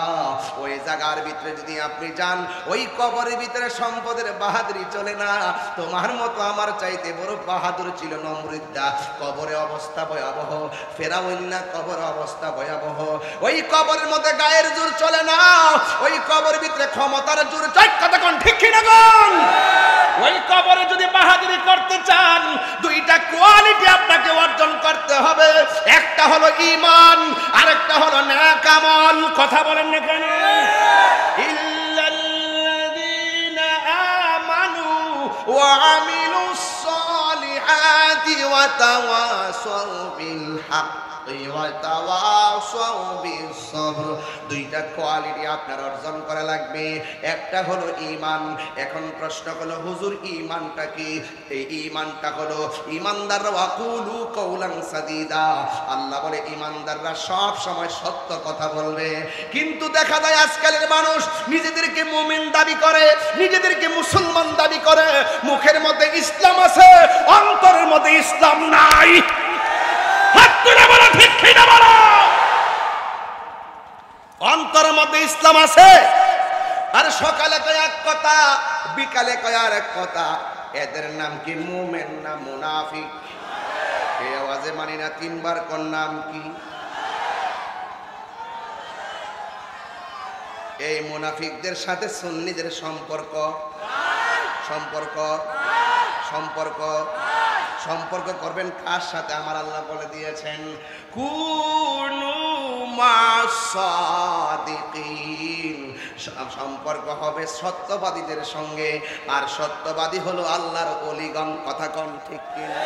ওই জায়গার ভিতরে যদি আপনি যান, ওই কবরের ভিতরে সম্পদের বাহাদুরি চলে না। তোমার মতো আমার চাইতে বড় বাহাদুর ছিল নমরুদ্দা, কবরে অবস্থা ভয়াবহ। ফেরাউন্না কবর অবস্থা ভয়াবহ। ওই কবরের মধ্যে গায়ের জোর চলে না, ওই কবরের ভিতরে ক্ষমতার জোর চলে। কথা কোন ঠিক কি না কোন? ওই কবরে যদি বাহাদুরি করতে চান, 2টা কোয়ালিটি আপনাকে অর্জন করতে হবে। একটা হলো ঈমান, আরেকটা হলো নেক আমল। কথা বলেন না কেন? وعملوا الصالحات وتواصوا بالحق وتواصوا بالصبر। 2টা কোয়ালিটি আপনার অর্জন করা লাগবে। একটা হলো ঈমান। এখন প্রশ্ন হলো, হুজুর ঈমানটা কি? এই ঈমানটা হলো ঈমানদাররা ওয়াকুলু কওলান সাদীদা। আল্লাহ বলে ঈমানদাররা সব সময় সত্য কথা বলবে। কিন্তু দেখা যায় আজকালের মানুষ নিজেদেরকে মুমিন দাবি করে, নিজেদেরকে মুসলমান দাবি করে, মুখের মধ্যে ইসলাম আছে, অন্তরের মধ্যে ইসলাম নাই। অন্তরের মধ্যে ইসলাম আছে, আর সকালে কয় এক কথা, বিকালে কয় আর এক কথা। এদের নাম কি মুমিন না মুনাফিক? এই আওয়াজে মানি না, 3 বার কোন নাম কি? এই মুনাফিকদের সাথে সুন্নিদের সম্পর্ক সম্পর্ক সম্পর্ক সম্পর্ক করবেন কার সাথে? আমার আল্লাহ বলে দিয়েছেন, কুনু মাসাদিকিন। সম্পর্ক হবে সত্যবাদীদের সঙ্গে, আর সত্যবাদী হলো আল্লাহর ওলিগণ। কথা কোন ঠিক কিনা?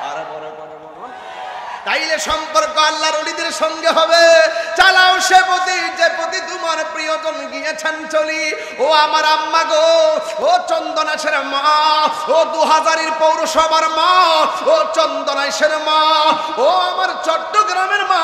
আর বড় বড় বড়। তাইলে সম্পর্ক আল্লাহর ওলিদের সঙ্গে হবে। চালাও সে পথে যে পথে তোমার প্রিয়জন গিয়েছেন চলি। ও আমার আম্মা গো, ও চন্দনাশের মা, ও 2000 পৌরসভার মা, ও চন্দনাশের মা, ও আমার চট্টগ্রামের মা,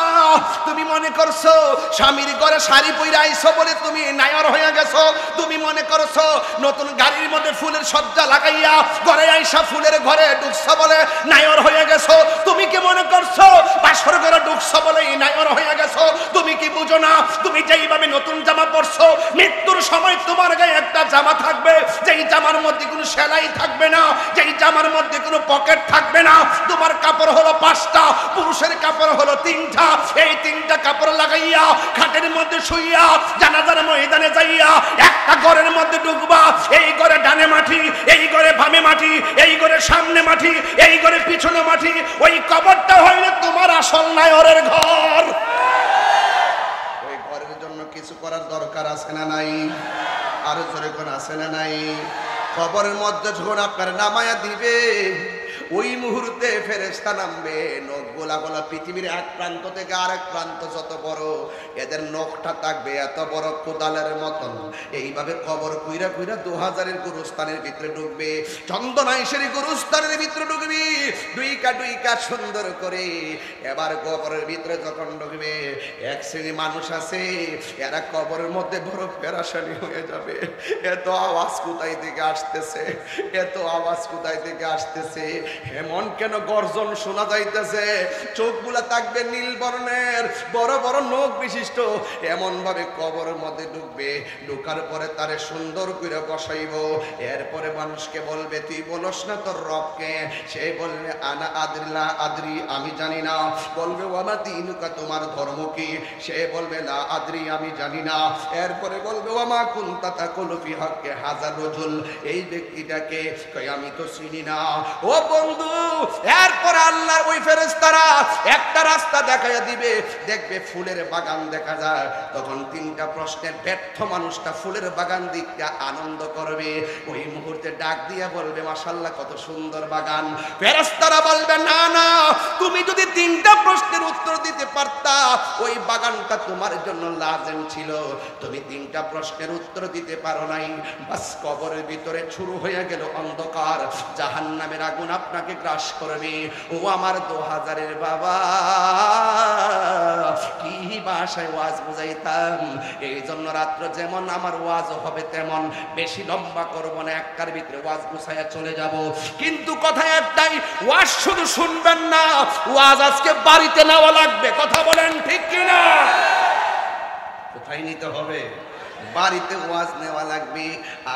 তুমি মনে করছো স্বামীর ঘরে শাড়ি পইরা আইছো বলে তুমি নায়র হয়ে গেছো? তুমি মনে করছো নতুন গাড়ির মধ্যে ফুলের সজ্জা লাগাইয়া ঘরে আইসা ফুলের ঘরে ঢুকছো বলে নায়র হয়ে গেছো? তুমি কি মনে করছো বাসর ঘরে ঢুকছো বলে নায়র হয়ে গেছো? তুমি কি বুঝো না। তুমি যেইভাবে নতুন জামা পরছো, মৃত্যুর সময় তোমার গায়ে একটা জামা থাকবে, যেই জামার মধ্যে কোনো সেলাই থাকবে না, যেই জামার মধ্যে কোনো পকেট থাকবে না। তোমার কাপড় হলো 5টা, পুরুষের কাপড় হলো 3টা। এই 3টা কাপড় লাগাইয়া খাটের মধ্যে শুইয়া জানাজার ময়দানে যাইয়া একটা ঘরের মধ্যে ঢুকবা। এই ঘরে ডানে মাটি, এই ঘরে বামে মাটি, এই ঘরে সামনে মাটি, এই ঘরে পিছনে মাটি। ওই কবরটা হইলে তোমার আসল নায়রের ঘর। ওই ঘরের জন্য কিছু করার দরকার আছে না নাই? আরো জোরে কোন আছে না নাই? কবরের মধ্যে যখন আপনার নামায়া দিবে, ওই মুহূর্তে ফেরেশতা নামবে। নখ গোলা গোলা, পৃথিবীর এক প্রান্ত থেকে আরেক প্রান্ত যত বড়, এদের নখটা থাকবে এত বড় কোদালের মতন। এইভাবে কবর কুইরা কুইরা 2000-এর গুরুস্থানের ভিতরে ঢুকবে, চন্দনাইশের গুরুস্থানের ভিতরে ঢুকবি ডুইকা ডুইকা সুন্দর করে। এবার কবরের ভিতরে যখন ঢুকবে, এক শ্রেণী মানুষ আছে, এরা কবরের মধ্যে বড় পেরেশানি হয়ে যাবে। এত আওয়াজ কোথায় থেকে আসতেছে, এত আওয়াজ কোথায় থেকে আসতেছে, এমন কেন গর্জন শোনা যাইতেছে। চোখগুলা থাকবে নীল বর্ণের, বড় বড় নখ বিশিষ্ট। এমন ভাবে কবরের মধ্যে ঢুকবে, ঢুকার পরে তারে সুন্দর করে বসাইব। এরপরে মানুষকে বলবে, তুই বলস না তোর রবকে? সে বলবে, আনা আদরিলা আদরি, আমি জানি না। বলবে, ওয়ামা দিনুকা, তোমার ধর্ম কি? সে বলবে, লা আদরি, আমি জানি না। এরপরে বলবে, ওয়ামা কুনতা তাকুলু ফি হাক্কি হাযা রাজুল, এই ব্যক্তিটাকে আমি তো চিনি না। ও বন্ধু, এরপরে আল্লাহর ওই ফেরেশতারা একটা রাস্তা দেখাইয়া দিবে, দেখবে ফুলের বাগান দেখা যায়। তখন 3টা প্রশ্নের ব্যর্থ মানুষটা ফুলের বাগান দিকটা আনন্দ করবে। ওই মুহূর্তে ডাক দিয়া বলবে, মাশাআল্লাহ, কত সুন্দর বাগান। ফেরেশতারা বলবে, না না, তুমি যদি 3টা প্রশ্নের উত্তর দিতে পারতা, ওই বাগানটা তোমার জন্য লাজেম ছিল। তুমি 3টা প্রশ্নের উত্তর দিতে পারো নাই। বাস, কবরের ভিতরে শুরু হয়ে গেল অন্ধকার, জাহান্নামের আগুন আপনাকে গ্রাস করবে। ও আমার 2000-এর বাবা, কি ভাষায় ওয়াজ বুঝাইতাম। এই জন্য রাত্র যেমন আমার ওয়াজ হবে তেমন, বেশি লম্বা করব না, একটার ভিতরে ওয়াজ গুছাইয়া চলে যাব। কিন্তু কথা একটাই, ওয়াজ শুধু শুনবেন না, ওয়াজ আজকে বাড়িতে নেওয়া লাগবে। কথা বলেন ঠিক কিনা? কোথায় নিতে হবে? বাড়িতে ওয়াজ নেওয়া লাগবে।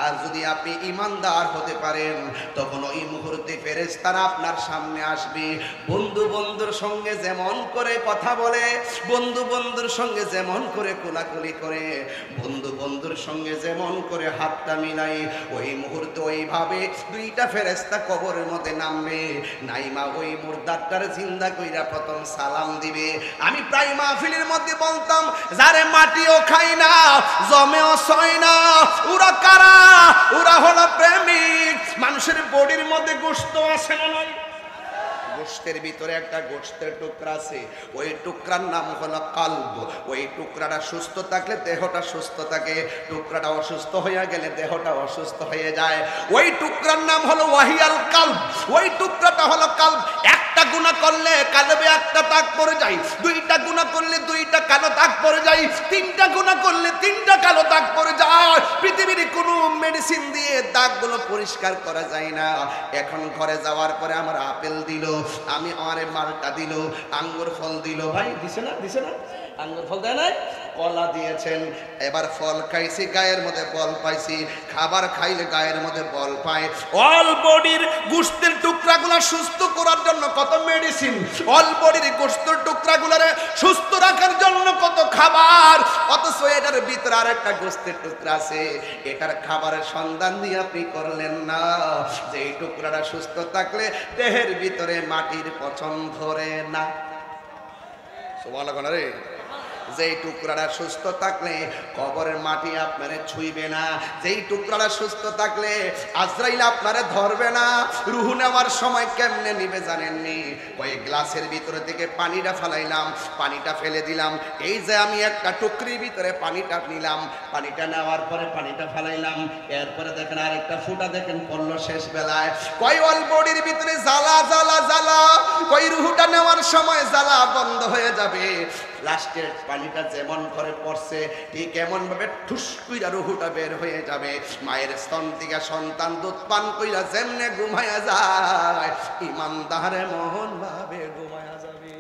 আর যদি আপনি ইমানদার হতে পারেন, তখন ওই মুহূর্তে ফেরেশতারা আপনার সামনে আসবে। বন্ধু বন্ধুর সঙ্গে যেমন করে কথা বলে, বন্ধু বন্ধুর সঙ্গে যেমন করে কোলাকুলি করে, বন্ধু বন্ধুর সঙ্গে যেমন করে হাতটা মিলাই, ওই মুহূর্তে ওইভাবে 2টা ফেরেশতা কবরের মধ্যে নামবে। নাইমা ওই মুর্দারটার জিন্দা কইরা প্রথম সালাম দিবে। আমি প্রায় মাহফিলের মধ্যে বলতাম, যারে মাটিও খাই না, জমেও ছয় না, ওরা কারা? ওরা হলো প্রেমিক। মানুষের বডির মধ্যে গোশত আছে না নাই? গোশতের ভিতরে একটা গোশতের টুকরা আছে, ওই টুকরার নাম হলো কালব। ওই টুকরাটা সুস্থ থাকলে দেহটা সুস্থ থাকে, টুকরাটা অসুস্থ হয়ে গেলে দেহটা অসুস্থ হয়ে যায়। ওই টুকরার নাম হলো ওয়াহিয়াল কালব। ওই টুকরাটা হলো কালব। একটা গুনাহ করলে কালবে একটা দাগ পড়ে যায়, 2টা গুনাহ করলে 2টা কালো দাগ পড়ে যায়, 3টা গুনাহ করলে 3টা কালো দাগ পড়ে যায়। পৃথিবীর কোনো মেডিসিন দিয়ে দাগগুলো পরিষ্কার করা যায় না। এখন ঘরে যাওয়ার পরে আমার আপেল দিল, আমি আমারে মালটা দিল, আঙ্গুর ফল দিল। ভাই দিছে না? দিছে না? আঙ্গুর ফল দেয় নাই, কলা দিয়েছেন। এবার ফল খাইছি, গায়ের মধ্যে বল পাইছি। খাবার খাইলে গায়ের মধ্যে বল পায়। অল বডির গোশতের টুকরাগুলো সুস্থ করার জন্য কত মেডিসিন, অল বডির গোশতের টুকরাগুলোরে সুস্থ রাখার জন্য কত খাবার। অথচ এটার ভিতরে আরেকটা গোশতের টুকরা আছে, এটার খাবারের সন্ধান দিয়ে আপনি করলেন না। যে এই টুকরাটা সুস্থ থাকলে দেহের ভিতরে মাটির পচন ধরে না। সুবহানাল্লাহ রে। যেই টুকরাটা সুস্থ থাকলে কবরের মাটি আপনারে ছুঁইবে না। যেই টুকরাটা সুস্থ থাকলে আজরাইল আপনারে ধরবে না। রূহ নেওয়ার সময় কেমনে নিবে জানেননি? ওই গ্লাসের ভিতরে থেকে পানিটা ফেলাইলাম, পানিটা ফেলে দিলাম। এই যে আমি একটা টুকরির ভিতরে পানিটা নিলাম, পানিটা নেওয়ার পরে পানিটা ফেলাইলাম, এরপরে দেখেন আরেকটা ফুটা দেখেন পড়লো শেষ বেলায়। কই অল বডির ভিতরে জ্বালা জ্বালা জ্বালা, কই রূহটা নেওয়ার সময় জ্বালা বন্ধ হয়ে যাবে। লাস্টের পানিটা যেমন করে পড়ছে, ঠিক এমন ভাবে ঠুস কইরা রুহুটা বের হয়ে যাবে। মায়ের স্তন থেকে সন্তান দুধ পান কইরা যেমনে ঘুমায়া যায়, ইমানদারে মোহন ভাবে ঘুমায়া যাবে।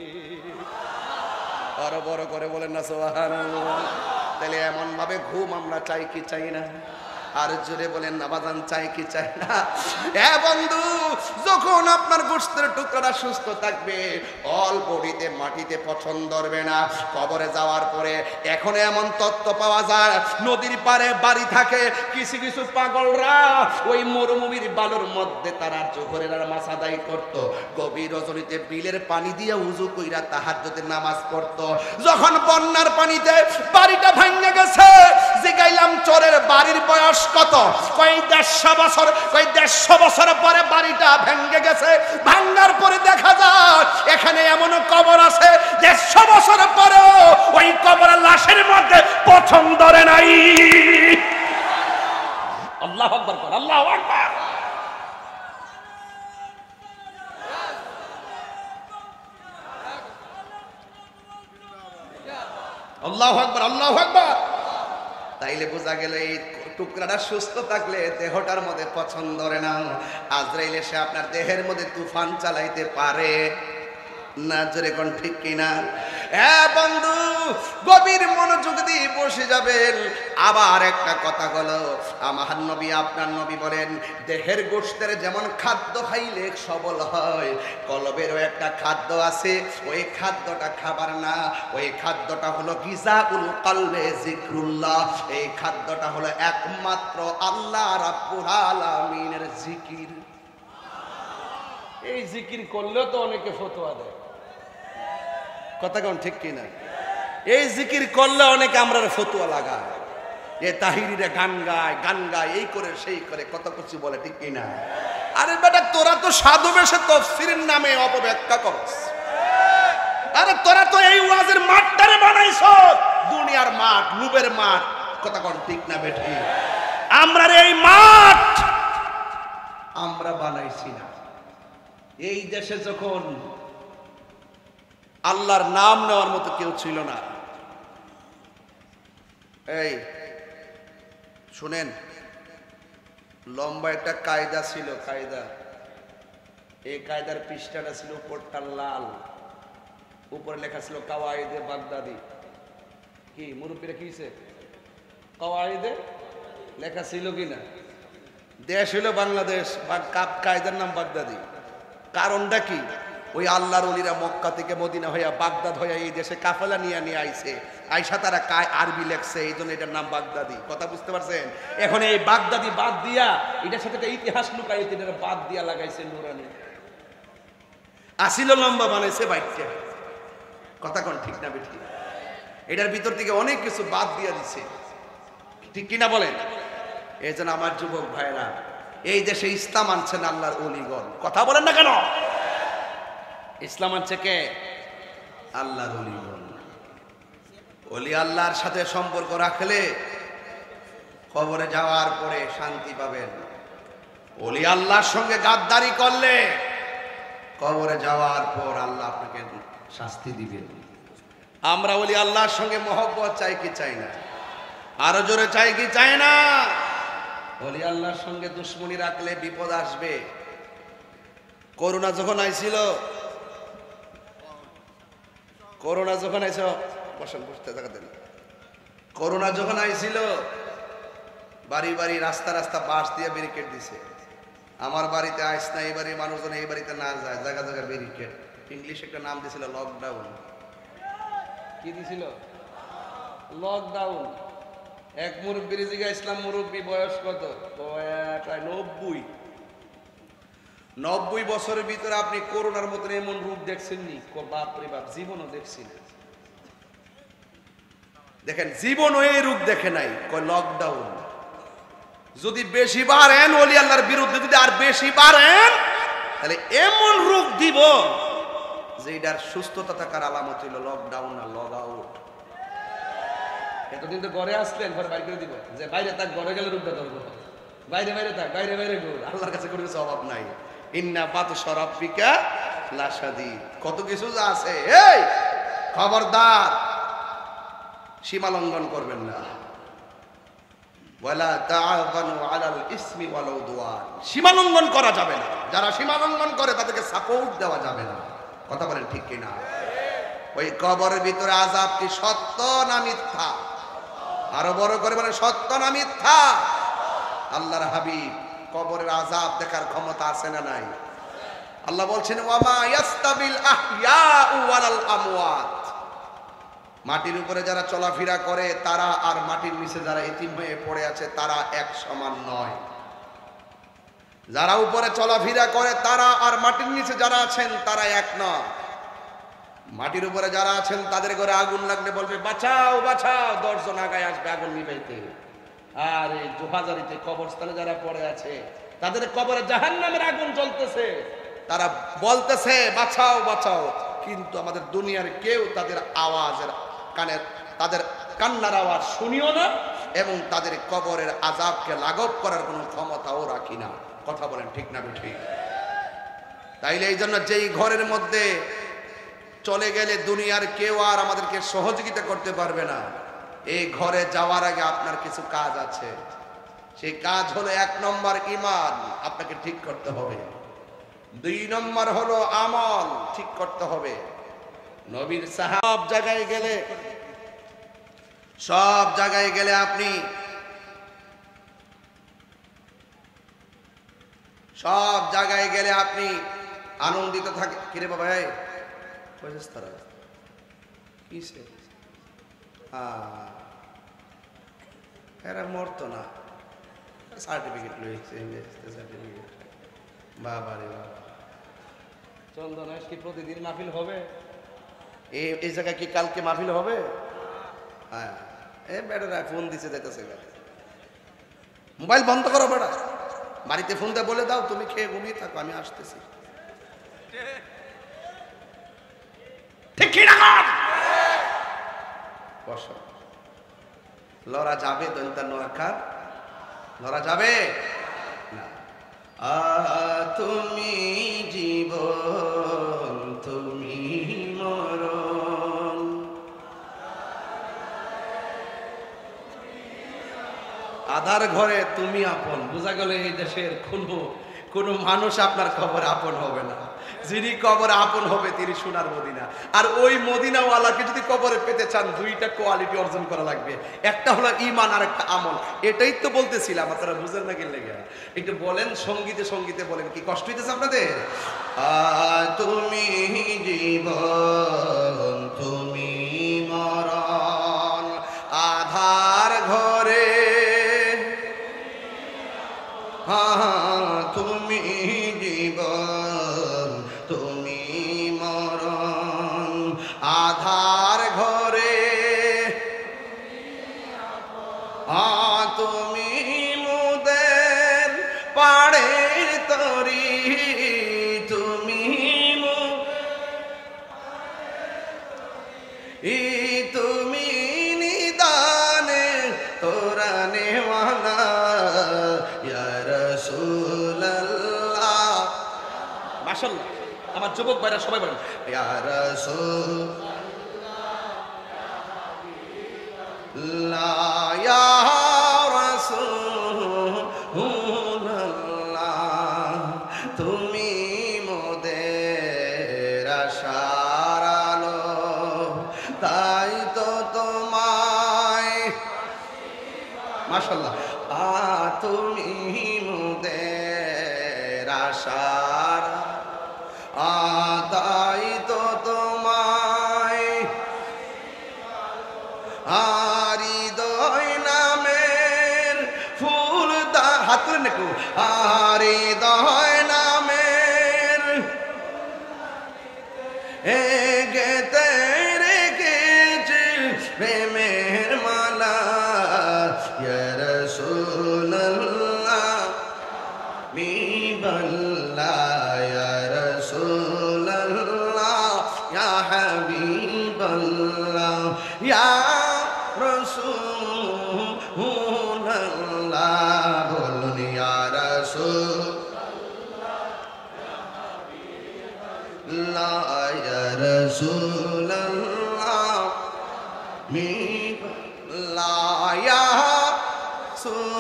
আরো বড় করে বলেন না সুবহানাল্লাহ। তাহলে এমন ভাবে ঘুম আমরা চাই কি চাই না? আর জোরে বলেন না বাজান, চাই কি চাই না? বন্ধু, যখন আপনার গোশতের টুকরাটা সুস্থ থাকবে, অল্প বডিতে মাটিতে পছন্দ ধরবে না। কবরে যাওয়ার পরে এখন এমন তত্ত্ব পাওয়া যায়, নদীর পাড়ে বাড়ি থাকে কিছু কিছু পাগলরা ওই মরুভূমির বালুর মধ্যে তারা জোহরের নামাজ আদায় করত, গভীর রজনীতে বিলের পানি দিয়ে উযু কইরা তাহাজ্জুদের নামাজ পড়ত। যখন বন্যার পানিতে বাড়িটা ভেঙে গেছে, জিগাইলাম চোরের বাড়ির বয়স কত? কই 150 বছর। কই 150 বছর পরে বাড়িটা ভেঙে গেছে। ভাঙার পরে দেখা যায় এখানে এমন কবর আছে 150 বছর পরেও ওই কবরের লাশের মধ্যে পছন্দ ধরে নাই। আল্লাহু আকবার, আল্লাহু আকবার। আল্লাহু আকবার, আল্লাহু আকবার। তাইলে বোঝা গেল এই টুকরাটা সুস্থ থাকলে দেহটার মধ্যে পছন্দ ধরে না। আজরাইল এসে আপনার দেহের মধ্যে তুফান চালাইতে পারে না, জোরে কোন ঠিক কিনা? বন্ধু, গভীর মনোযোগ দিয়ে বসে যাবেন। আবার একটা কথা হলো, আমার নবী আপনার নবী বলেন, দেহের গোশতের যেমন খাদ্য খাইলে সবল হয়, কলবেরও একটা খাদ্য আছে। ওই খাদ্যটা খাবার না, ওই খাদ্যটা হলো গিজাউল কলবে জিকরুল্লাহ। এই খাদ্যটা হলো একমাত্র আল্লাহ রাব্বুল আলামিনের জিকির। এই জিকির করলেও তো অনেকে ফতোয়া দেয়, কথা কোন ঠিক কিনা? এই জিকির করলে অনেকে আমরা ফতোয়া লাগায়, এ তাহিরিরা গান গায় এই করে সেই করে কত কিছু বলে, ঠিক কিনা? আরে বেটা, তোরা তো সাধু বেশে তাফসীরের নামে অপব্যাখ্যা করছ। আরে তোরা তো এই ওয়াজের মাঠটারে বানাইছ দুনিয়ার মাঠ, লুবের মাঠ, কথা কোন ঠিক না বেঠি? আমরা এই মাঠ আমরা বানাইছি না। এই দেশে যখন আল্লাহর নাম নেওয়ার মতো কেউ ছিল না, এই শুনেন, লম্বা একটা কায়দা ছিল, কায়দা। এই কায়দার পৃষ্ঠাটা ছিল উপরটা লাল, উপরে লেখা ছিল কাওয়াইদে বাগদাদি। কি মুরব্বীরা কিছে কাওয়াইদে লেখা ছিল কিনা? দেশ হইল বাংলাদেশ, কায়দার নাম বাগদাদি। কারণটা কি? ওই আল্লাহর ওলিরা মক্কা থেকে মদিনা হইয়া বাগদাদ হইয়া এই দেশে কাফেলা নিয়ে আইছে, আইসা তারা আরবি লেখছে, এই জন্য এটার নাম বাগদাদি। কথা বুঝতে পারছেন? এখন এই বাগদাদি বাদ দিয়া এটার সাথে একটা ইতিহাস লুকাইতে এটা বাদ দিয়া লাগাইছে নুরানি। আসিল লম্বা বানাইছে বাইকটা, কথা কোন ঠিক না বেঠি? এটার ভিতর থেকে অনেক কিছু বাদ দিয়া দিছে, ঠিক কিনা বলেন? এই জন্য আমার যুবক ভাইরা, এই দেশে ইসলাম আনছেন আল্লাহর ওলিগণ, কথা বলেন না কেন? ইসলাম আনছে কে? আল্লাহর ওলিগণ। ওলি আল্লাহর সাথে সম্পর্ক রাখলে কবরে যাওয়ার পরে শান্তি পাবেন। ওলি আল্লাহর সঙ্গে গাদ্দারি করলে কবরে যাওয়ার পর আল্লাহ আপনাকে শাস্তি দিবেন। আমরা ওলি আল্লাহর সঙ্গে মহব্বত চাই কি চাই না? আরো জোরে চাই কি চাই না? ওলি আল্লাহর সঙ্গে দুশ্মনী রাখলে বিপদ আসবে। করোনা যখন আইছিল, করোনা যখন আইছিল, করোনা যখন আইছিল, বাড়ি বাড়ি রাস্তা রাস্তা বাঁশ দিয়ে ব্যারিকেড দিছে। আমার বাড়িতে আইস না, এই বাড়ির মানুষজন এই বাড়িতে না যায়, জায়গা জায়গা ব্যারিকেড। ইংলিশ একটা নাম দিছিল লকডাউন। কি দিছিল? লকডাউন। এক মুরব্বীর জিগা ইসলাম, মুরব্বী বয়স কত? 90 বছরের ভিতরে আপনি করোনার মতন এমন রূপ দেখছেননি? বাপরে বাপ, জীবনও দেখছি না। দেখেন, জীবনও এই রূপ দেখে নাই। লকডাউন যদি বেশি বাড়েন, ওলি আল্লাহর বিরুদ্ধে যদি আর বেশি বাড়েন, তাহলে এমন রূপ দিব যে এটার সুস্থতা থাকার আলামত হইল লকডাউন না লগ আউট। এতদিন তো ঘরে আসলেন, ঘরে বাইরে করে দিব, যে বাইরে থাক, ঘরে গেলে রূপটা ধরবো। বাইরে বাইরে থাক, বাইরে বাইরে ঘুর, আল্লাহর কাছে কোনো কিছু অভাব নাই। ইন্না বাতশা রাব্বিকা লাশাদীদ, কত কিছু আছে। এই খবরদার, সীমা লঙ্ঘন করবেন না। ওয়ালা তাআওয়ানু আলাল ইসমি ওয়াল উদওয়ান, সীমা লঙ্ঘন করা যাবে না। যারা সীমা লঙ্ঘন করে তাদেরকে সাপোর্ট দেওয়া যাবে না। কথা বলেন ঠিক কিনা?
ওই কবরের ভিতরে আযাব কি সত্য না মিথ্যা? আরো বড় করে বলে সত্য না মিথ্যা? আল্লাহর হাবিব কবরের আযাব দেখার ক্ষমতা আছে না নাই? আল্লাহ বলছেন ওয়ামা ইয়াস্তাবিল আহইয়াউ ওয়ালাল আমওয়াত, মাটির উপরে যারা চলাফেরা করে তারা আর মাটির নিচে যারা এতিম হয়ে পড়ে আছে তারা এক সমান নয়। যারা উপরে চলাফেরা করে তারা আর মাটির নিচে যারা আছেন তারা এক নয়। মাটির উপরে যারা আছেন তাদের ঘরে আগুন লাগলে বলবে বাঁচাও বাঁচাও, 10 জন আগায় আসবে আগুন নিভাইতে। আর এই জোহাজারিতে কবরস্থানে যারা পড়ে আছে তাদের কবরে জাহান্নামের আগুন জ্বলতেছে, তারা বলতেছে বাঁচাও বাঁচাও, কিন্তু আমাদের দুনিয়ার কেউ তাদের আওয়াজের কানে, তাদের কান্নার আওয়াজ শুনিও না এবং তাদের কবরের আযাবকে লাঘব করার কোনো ক্ষমতাও রাখি না। কথা বলেন ঠিক না ঠিক? তাইলে এই জন্য যেই ঘরের মধ্যে চলে গেলে দুনিয়ার কেউ আর আমাদেরকে সহযোগিতা করতে পারবে না, এই ঘরে যাওয়ার আগে আপনার কিছু কাজ আছে। সেই কাজ হলো 1 নম্বর ঈমান আপনাকে ঠিক করতে হবে, 2 নম্বর হলো আমল ঠিক করতে হবে। নবীর সাহাব সব জায়গায় গেলে আপনি সব জায়গায় গেলে আপনি আনন্দিত থাকে। কিরে বাবা এই কইছিস তারা কিসে এরা মরতো না, সার্টিফিকেট লইছে সার্টিফিকেট। বাবা রে বাবা, চন্দন কি প্রতিদিন মাহফিল হবে? এই জায়গায় কি কালকে মাহফিল হবে? হ্যাঁ, এ বেটারা ফোন দিছে যাইতেছে, মোবাইল বন্ধ করো বেটা, বাড়িতে ফোন দিয়ে বলে দাও তুমি খেয়ে ঘুমিয়ে থাকো, আমি আসতেছি। ঠিক কি না? বসো, লড়া যাবে দন্তা নোয়াকার, লড়া যাবে না। তুমি জীবন তুমি মরণ, আধার ঘরে তুমি আপন। বোঝা গেল এই দেশের কোন মানুষ আপনার কবরে আপন হবে না। যিনি কবরে আপন হবে তিনি সোনার মদিনা। আর ওই মদিনাওয়ালাকে যদি কবরে পেতে চান 2টা কোয়ালিটি অর্জন করা লাগবে, একটা হলো ঈমান আর একটা আমল। এটাই তো বলতেছিলাম, আপনারা বুঝেন না কি লেগে? একটু বলেন সঙ্গীতে বলেন, কি কষ্ট হইতেছে আপনাদের? তুমি জীবন তুমি মরণ, আধার ঘরে তুমি জীবন তুমি মরণ, আধার ঘরে তুমি মুদের পাড়ের তরি, তুমি তুমি নিদানে তোরা নেওয়ালা ইয়া রাসূলুল্লাহ। মাশাআল্লাহ, আমার যুবক ভাইরা সবাই বলেন ইয়া রাসূলুল্লাহ ইয়া রাসূলুল্লাহ, তুমি মোদের আশার আলো, তাই তো তোমায় মাশাআল্লাহ তুমি মোদের আশার, তাই তো তোমায় হৃদয় নামের ফুল হাত তুলে নেকু, হৃদয় নামের গেতে রেখেছে প্রেমের মালা, ইয়া রাসূলুল্লাহ হাবিবাল্লাহ, ইয়া রাসূলুল্লাহ ইয়া হাবিবাল্লাহ, ইয়া রাসূলুল্লাহ, বলুন ইয়া রাসূলুল্লাহ ইয়া রাসূলুল্লাহ হাবিবাল্লাহ, ইয়া রাসূলুল্লাহ।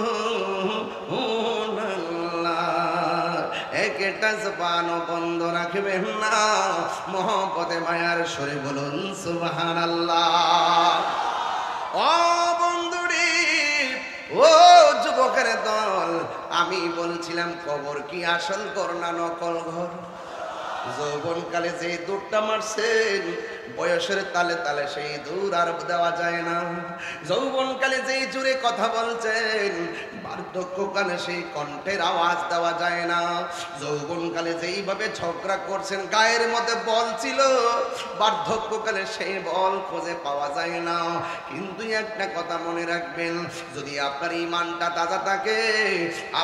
এক একটা জবানও বন্ধ রাখবেন না, মহব্বতে মায়ার সুরে বলুন সুবহানাল্লাহ। ও বন্ধুরে, ও যুবকের দল, আমি বলছিলাম কবর কি আসল ঘর না নকল ঘর? যৌবনকালে যে দৌড়টা মারছেন, বয়সের তালে তালে সেই দূর আর দেওয়া যায় না। যৌবনকালে যেই জোরে কথা বলছেন, বার্ধক্যকালে সেই কণ্ঠের আওয়াজ দেওয়া যায় না। যৌবনকালে যেইভাবে ঝগড়া করছেন, গায়ের মধ্যে বল ছিল, বার্ধক্যকালে সেই বল খুঁজে পাওয়া যায় না। কিন্তু একটা কথা মনে রাখবেন, যদি আপনার ঈমানটা তাজা থাকে,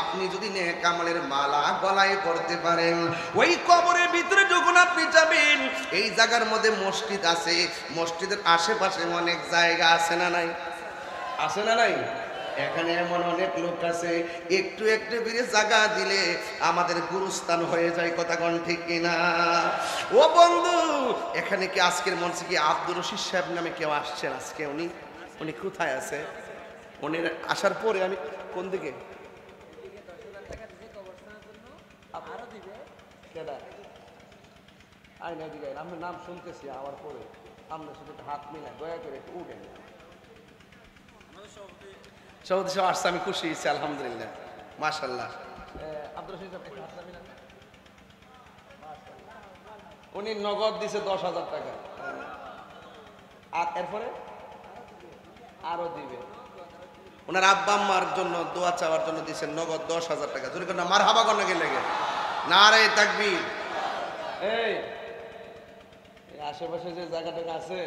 আপনি যদি নেক আমলের মালা গলায় পড়তে পারেন, ওই কবরের ভিতরে যখন আপনি যাবেন, এই জায়গার মধ্যে মসজিদ আছে, মসজিদের আশেপাশে অনেক জায়গা আছে না নাই? আছে না নাই? এখানে এমন অনেক লোক আছে, একটু একটু করে জায়গা দিলে আমাদের গুরুস্থান হয়ে যায়। কথা কোন ঠিক কিনা? ও বন্ধু, এখানে কি আজকের মঞ্চে কি আব্দুর রশিদ সাহেব নামে কেউ আসছেন আজকে? উনি কোথায় আছে? উনি আসার পরে আমি কোন দিকে আইনা দিকে আমার নাম শুনতেছি, আমার পরে আপনার সাথে হাত মিলা দয়া করে একটু উঠেন। সভাপতি সাহেব আসছে, আমি খুশি হয়েছি, আলহামদুলিল্লাহ, মাশাআল্লাহ। আব্দুর রশিদ সাহেব একটু হাত মিলান। উনি নগদ দিছে 10,000 টাকা, আর এরপরে আরো দিবে। ওনার আব্বা আম্মার জন্য দোয়া চাওয়ার জন্য দিচ্ছেন নগদ 10,000 টাকা। যদি না মারহাবা করতে গেলে নারে তাকবীর। এই আশেপাশে যে জায়গাটা আছে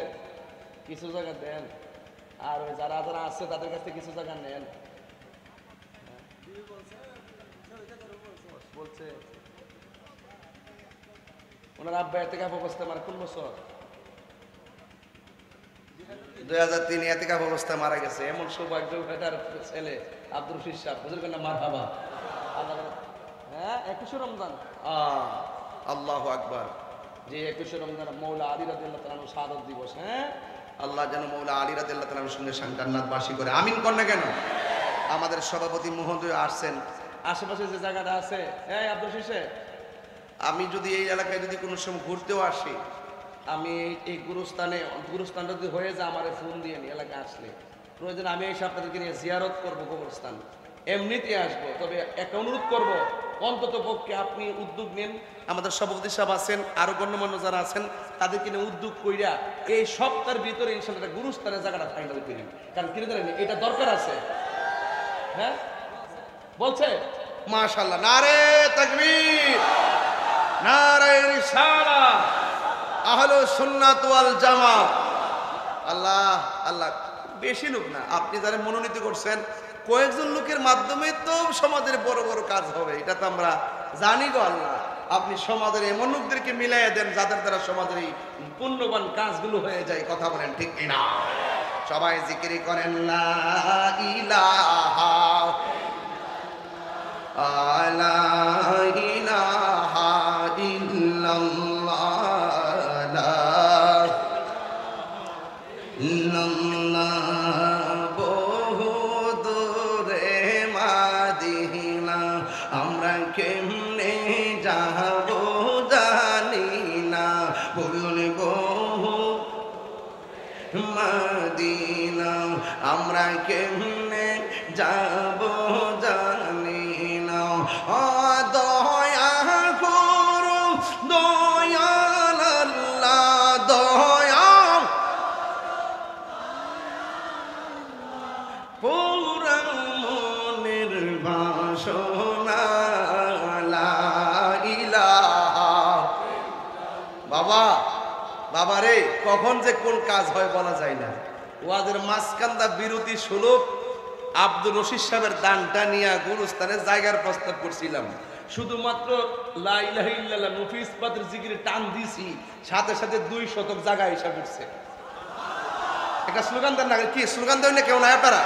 কিছু জায়গা দেন, আর ওই যারা যারা আছে তাদের কাছ থেকে কিছু জায়গা নেন। বলছে ওনার আব্বা এতেকাফ অবস্থা মানে কোন বছর? 2003 এতেকাফ অবস্থা মারা গেছে। এমন সৌভাগ্য বেটার ছেলে আব্দুর রশিদ সাহেব, বুঝলেন না? মারহাবা। হ্যাঁ, 21 রমজান, আল্লাহু আকবার। যে 21 রমজান মৌলা আলী রাদিয়াল্লাহু তাআলা শাহাদাত দিবস। হ্যাঁ, আল্লাহ যেন মৌলা আলী রাদিয়াল্লাহু তাআলার সঙ্গে জান্নাতবাসী করে। আমিন কর না কেন? আমাদের সভাপতি মহোদয় আসছেন, আশেপাশে যে জায়গাটা আছে, এই আব্দুর রশিদ সাহেব, আমি যদি এই এলাকায় যদি কোনো সময় ঘুরতেও আসি, আমি এই গুরুস্থানটা যদি হয়ে যায় আমার ফোন দিয়ে নি, এলাকায় আসলে প্রয়োজন আমি এই আপনাদেরকে নিয়ে জিয়ারত করবো, কবরস্থান এমনিতে আসবো। তবে একটা অনুরোধ করবো, অন্তত পক্ষে আপনি উদ্যোগ নেন। আমাদের সভাপতি সাহেব আছেন, আরো গণ্যমান্য যারা আছেন, তাদেরকে নিয়ে উদ্যোগ কইরা এই সপ্তাহের ভিতরে ইনশাআল্লাহ গুরুস্থানের জায়গাটা ফাইনাল করি। কারণ কি জানেন, এটা দরকার আছে। হ্যাঁ বলছে, মাশাআল্লাহ, নারে তাকবীর, নারে রিসালাত, আহলুস সুন্নাত ওয়াল জামাত। আল্লাহ আল্লাহ, বেশি লোক না, আপনি যারা মনোনীত করছেন কয়েকজন লোকের মাধ্যমে তো সমাজের বড় বড় কাজ হবে, এটা তো আমরা জানি গো। আল্লাহ, আপনি সমাজের এমন লোকদেরকে মিলাইয়া দেন যাদের দ্বারা সমাজের এই পুণ্যবান কাজগুলো হয়ে যায়। কথা বলেন ঠিক কিনা? সবাই জিকির করেন লা ইলাহা ইল্লাল্লাহ, বহু দূরে মাদিনা, আমরা কেমনে যাব জানি না, বলুন বহু মাদিনা, আমরা কেমনে যাব জানি না। দয়া করো দয়াল আল্লাহ, দয়া পুরা মনের বাসনা, লা ইলাহা। বাবা বাবা রে, কখন যে কোন কাজ হয় বলা যায় না। ওয়াজের মাঝখানটা বিরতি সুলভ আব্দুর রশিদ সাহেবের দানটা নিয়ে গুরুস্থানের জায়গার প্রস্তাব করছিলাম। শুধুমাত্র লা ইলাহা ইল্লাল্লাহ নফিস পাদের জিকিরে টান দিছি, সাথে সাথে 2 শতক জায়গা হিসাব উঠছে। একটা স্লোগান দেন না, কি স্লোগান দেন না কেউ না? আপনারা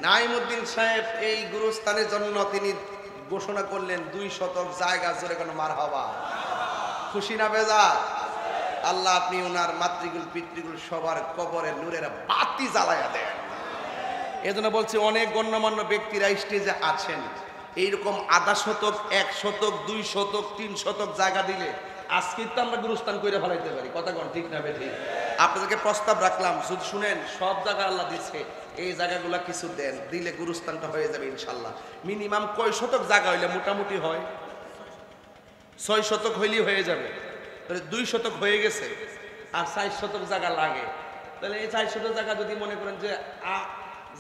নাইমুদ্দিন সাহেব এই গুরুস্থানের জন্য তিনি ঘোষণা করলেন 2 শতক জায়গা। জোরে কোনো মারহাবা। খুশি না বেজা? আল্লাহ আপনি ওনার মাতৃকুল পিতৃকুল সবার কবরের নূরের বাতি জ্বালায়া দেন। এজন্য বলছি অনেক গণ্যমান্য ব্যক্তিরা স্টেজে আছেন, এইরকম আধা শতক, 1 শতক, 2 শতক, 3 শতক জায়গা দিলে আজকে তো আমরা গুরুস্থান করে ফেলাইতে পারি। কথা কোন ঠিক না বেঠিক? আপনাদেরকে প্রস্তাব রাখলাম, শুধু শুনেন, সব জায়গা আল্লাহ দিচ্ছে, এই জায়গাগুলো কিছু দেন, দিলে গুরুস্থানটা হয়ে যাবে ইনশাল্লাহ। মিনিমাম কয় শতক জায়গা হইলে মোটামুটি হয়? 6 শতক হইলেই হয়ে যাবে। তাহলে 2 শতক হয়ে গেছে, আর 4 শতক জায়গা লাগে। তাহলে এই 4 শতক জায়গা যদি মনে করেন যে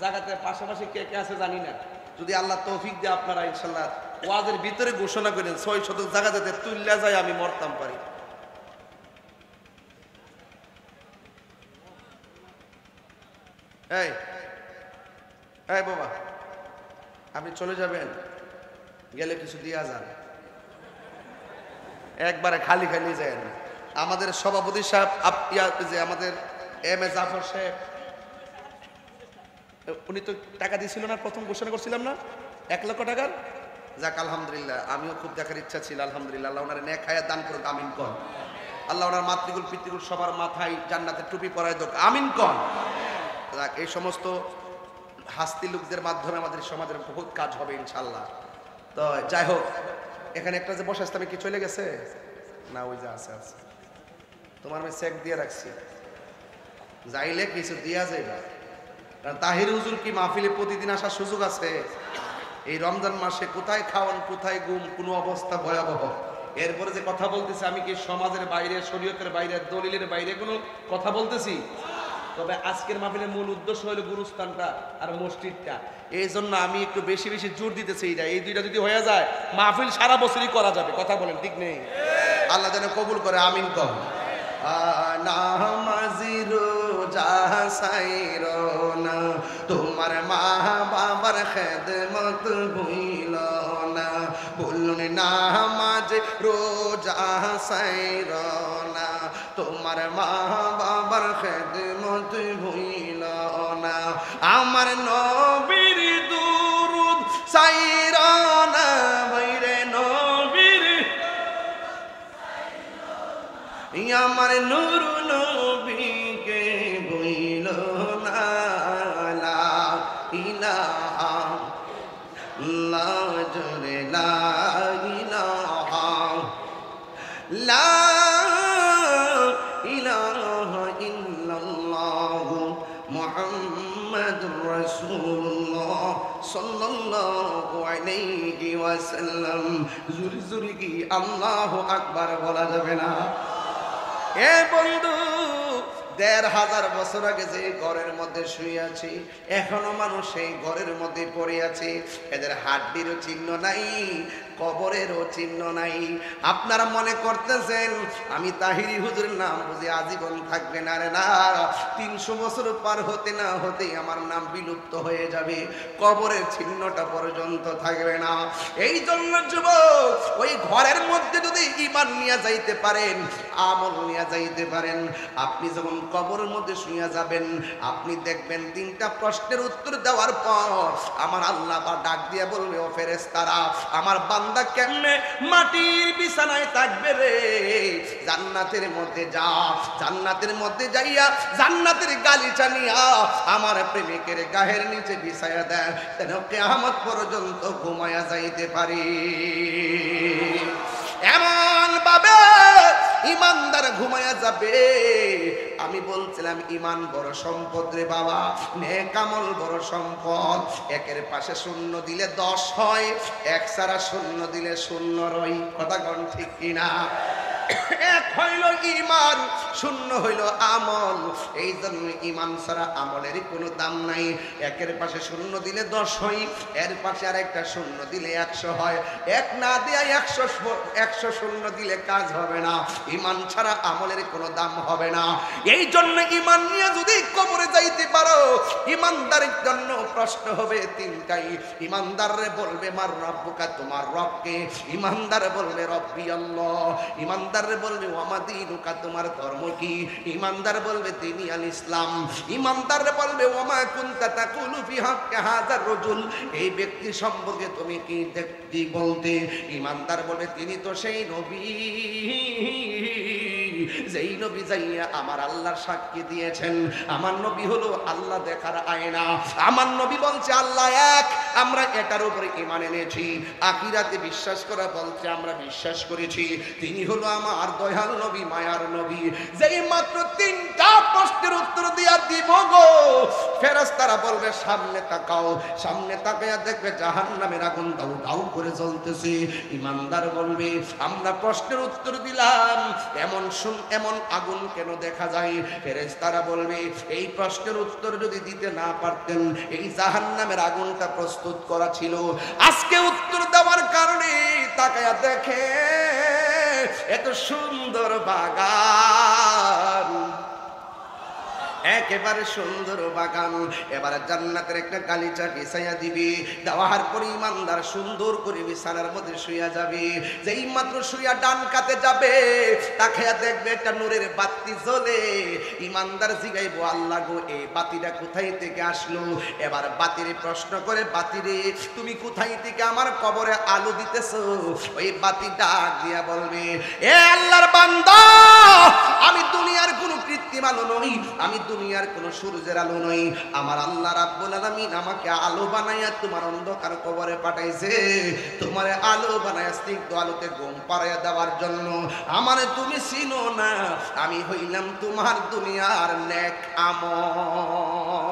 জায়গাতে পাশাপাশি কে কে আছে জানি না, যদি আল্লাহ তৌফিক দিয়ে আপনারা ইনশাল্লাহ ওয়াজের ভিতরে ঘোষণা করেন 6 শতক জায়গা যাতে তুল্লা যায় আমি মরতাম পারি। এই এই বাবা, আপনি চলে যাবেন, গেলে কিছু দিয়া যান, একবারে খালি খালি যায় না। আমাদের সভাপতি সাহেব যে আমাদের এম এ জাফর সাহেব, উনি তো টাকা দিয়েছিল না, প্রথম ঘোষণা করছিলাম না 1 লক্ষ টাকার। যাক আলহামদুলিল্লাহ, আমিও খুব দেখার ইচ্ছা ছিল। আলহামদুলিল্লাহ, আল্লাহ ওনার নেক হায়াত দান করুক, আমিন কন। আল্লাহ ওনার মাতৃকুল পিতৃকুল সবার মাথায় জান্নাতের টুপি পরায় দোক, আমিন কন। যাক, এই সমস্ত হাস্তি লোকদের মাধ্যমে আমাদের সমাজের বহুত কাজ হবে ইনশাল্লাহ। তো যাই হোক, এখানে একটা যে বসে আসতে কি চলে গেছে না? ওই যে আছে আছে, তোমার আমি চেক দিয়ে রাখছি, যাইলে কিছু দিয়া যাইবা। কারণ তাহির হুজুর কি মাহফিলে প্রতিদিন আসার সুযোগ আছে? এই রমজান মাসে কোথায় খাওয়ান, কোথায় ঘুম, কোনো অবস্থা ভয়াবহ। এরপরে যে কথা বলতেছি, আমি কি সমাজের বাইরে, শরীয়তের বাইরে, দলিলের বাইরে কোনো কথা বলতেছি? তবে আজকের মাহফিলের মূল উদ্দেশ্য হলো গুরুস্থানটা আর মসজিদটা। এই জন্য আমি একটু বেশি বেশি জোর দিতেছি এইটা। এই দুইটা যদি হয়ে যায় মাহফিল সারা বছরই করা যাবে। কথা বলেন ঠিক নেই? আল্লাহ যেন কবুল করে, আমিন কর। নামাজি রোজা সাইর না, তোমার মা বাবার খেদমত হইল না। বলুন নামাজ রোজা সাইর না, তোমার মা বাবার খেদমত হইল না। আমার নবীর দুরূদ সাইর না, ভাইরে নবীর আমার নূর নবীকে বইল না। লা ইলাহা ইল্লাল্লাহ, জোরে লা ইলাহা লা ইলাহা ইল্লাল্লাহ মুহাম্মাদুর রাসূলুল্লাহ সাল্লাল্লাহু আলাইহি ওয়াসাল্লাম। জোরে জোরে কি আল্লাহু আকবার বলা যাবে না? এ বন্ধু, ১৫০০ বছর আগে যে ঘরের মধ্যে শুয়ে আছি, এখনো মানুষ সেই ঘরের মধ্যে পড়ে আছে। এদের হাড্ডিরও চিহ্ন নাই, কবরেরও চিহ্ন নাই। আপনারা মনে করতেছেন আমি তাহিরি হুজুরের নাম বুঝি আজীবন থাকবে না? রে না, ৩০০ বছর পার হতে না হতেই আমার নাম বিলুপ্ত হয়ে যাবে, কবরের চিহ্নটা পর্যন্ত থাকবে না। এই জন্য যুবক, ওই ঘরের মধ্যে যদি ঈমান নিয়ে যাইতে পারেন, আমল নিয়ে যাইতে পারেন, আপনি যখন কবরের মধ্যে শুয়ে যাবেন, আপনি দেখবেন 3টা প্রশ্নের উত্তর দেওয়ার পর আমার আল্লাহ বা ডাক দিয়ে বলবে, ও ফেরেশতারা, আমার বান্দা কেমনে মাটির বিছানায় থাকবে রে? জান্নাতের মধ্যে যা, জান্নাতের মধ্যে যাইয়া জান্নাতের গালিচা নিয়া আমার প্রেমিকের গায়ের নিচে বিছায়া দেয়, যেন কিয়ামত পর্যন্ত ঘুমায়া যাইতে পারি। এমন ভাবে ইমানদার ঘুমায়া যাবে। আমি বলছিলাম ইমান বড় সম্পদ রে বাবা, নেক আমল বড় সম্পদ। 1-এর পাশে 0 দিলে 10 হয়, 1 ছাড়া 0 দিলে 0 রই। কথা কোন ঠিক কিনা? 1 হইল ইমান, 0 হইল আমল। এই জন্য ইমান ছাড়া আমলের কোনো দাম নাই। 1-এর পাশে 0 দিলে 10 হয়, এর পাশে আর একটা 0 দিলে 100 হয়। 1 না দিয়ে 100 শূন্য দিলে কাজ হবে না। ইমান ছাড়া আমলের কোনো দাম হবে না। এই জন্য ইমান নিয়ে যদি কবরে যাইতে পারো, ইমানদারের জন্য প্রশ্ন হবে 3টাই। ইমানদাররে বলবে মার রব্বুকা, তোমার রবকে। ইমানদার বলবে রব্বি আল্লাহ। ইমানদার বলবে ওয়ামা দীনুকা, তোমার ধর্ম কি? ইমানদার বলবে দীনি আল ইসলাম। ইমানদার বলবে ওয়ামা কুনতা তাকুলু ফি হাক্কি হাযার রাজুল, এই ব্যক্তি সম্পর্কে তুমি কি বলতে? ইমানদার বলে তিনি তো সেই নবী
যেই নবী যাইয়া আমার আল্লাহর সাক্ষী দিয়েছেন। আমার নবী হলো আল্লাহ দেখার আয়না। আমার নবী বলছে আল্লাহ এক, আমরা এটার উপরে ঈমান এনেছি। আখিরাতে বিশ্বাস করা বলছে আমরা বিশ্বাস করেছি। তিনি হলো আমার দয়াল নবী, মায়ার নবী। যেই মাত্র 3টা প্রশ্নের উত্তর দিয়া দিব গো, ফেরেশতারা বলবে সামনে তাকাও। সামনে তাকায়া দেখবে জাহান্নামের আগুন দাউ দাউ করে জ্বলতেছে। ইমানদার বলবে আমরা প্রশ্নের উত্তর দিলাম, এমন আগুন কেন দেখা যায়? ফেরেশতারা বলবে এই প্রশ্নের উত্তর যদি দিতে না পারতেন, এই জাহান্নামের আগুনটা প্রস্তুত করা ছিল। আজকে উত্তর দেওয়ার কারণে তাকায়া দেখে এত সুন্দর বাগান, একেবারে সুন্দর বাগান। এবারে জান্নাতের একটা গালিচা বিছাইয়া দিবি, দেওয়ার পর ইমানদার সুন্দর করে বিছানার মধ্যে শুইয়া যাবে। যেই মাত্র শুইয়া ডান কাতে যাবে, তাকে দেখবে একটা নূরের বাতি জ্বলে। ইমানদার জিগাইবো আল্লাহ গো, এই বাতিটা কোথায় থেকে আসলো? এবার বাতিরে প্রশ্ন করে, বাতিরে তুমি কোথায় থেকে আমার কবরে আলো দিতেছো? ওই বাতি ডাক দিয়া বলবে এ আল্লাহর বান্দা, আমি দুনিয়ার কোনো কৃত্রিম আলো নই, আমি দুনিয়ার কোন সূর্যের আলো নই। আমার আল্লাহ রাব্বুল আলামিন আমাকে আলো বানাইয়া তোমার অন্ধকার কবরে পাঠাইছে, তোমার আলো বানাইয়া স্নিগ্ধ আলোতে ঘুম পাড়াইয়া দেওয়ার জন্য। আমারে তুমি চিনো না, আমি হইলাম তোমার দুনিয়ার নেক আমল।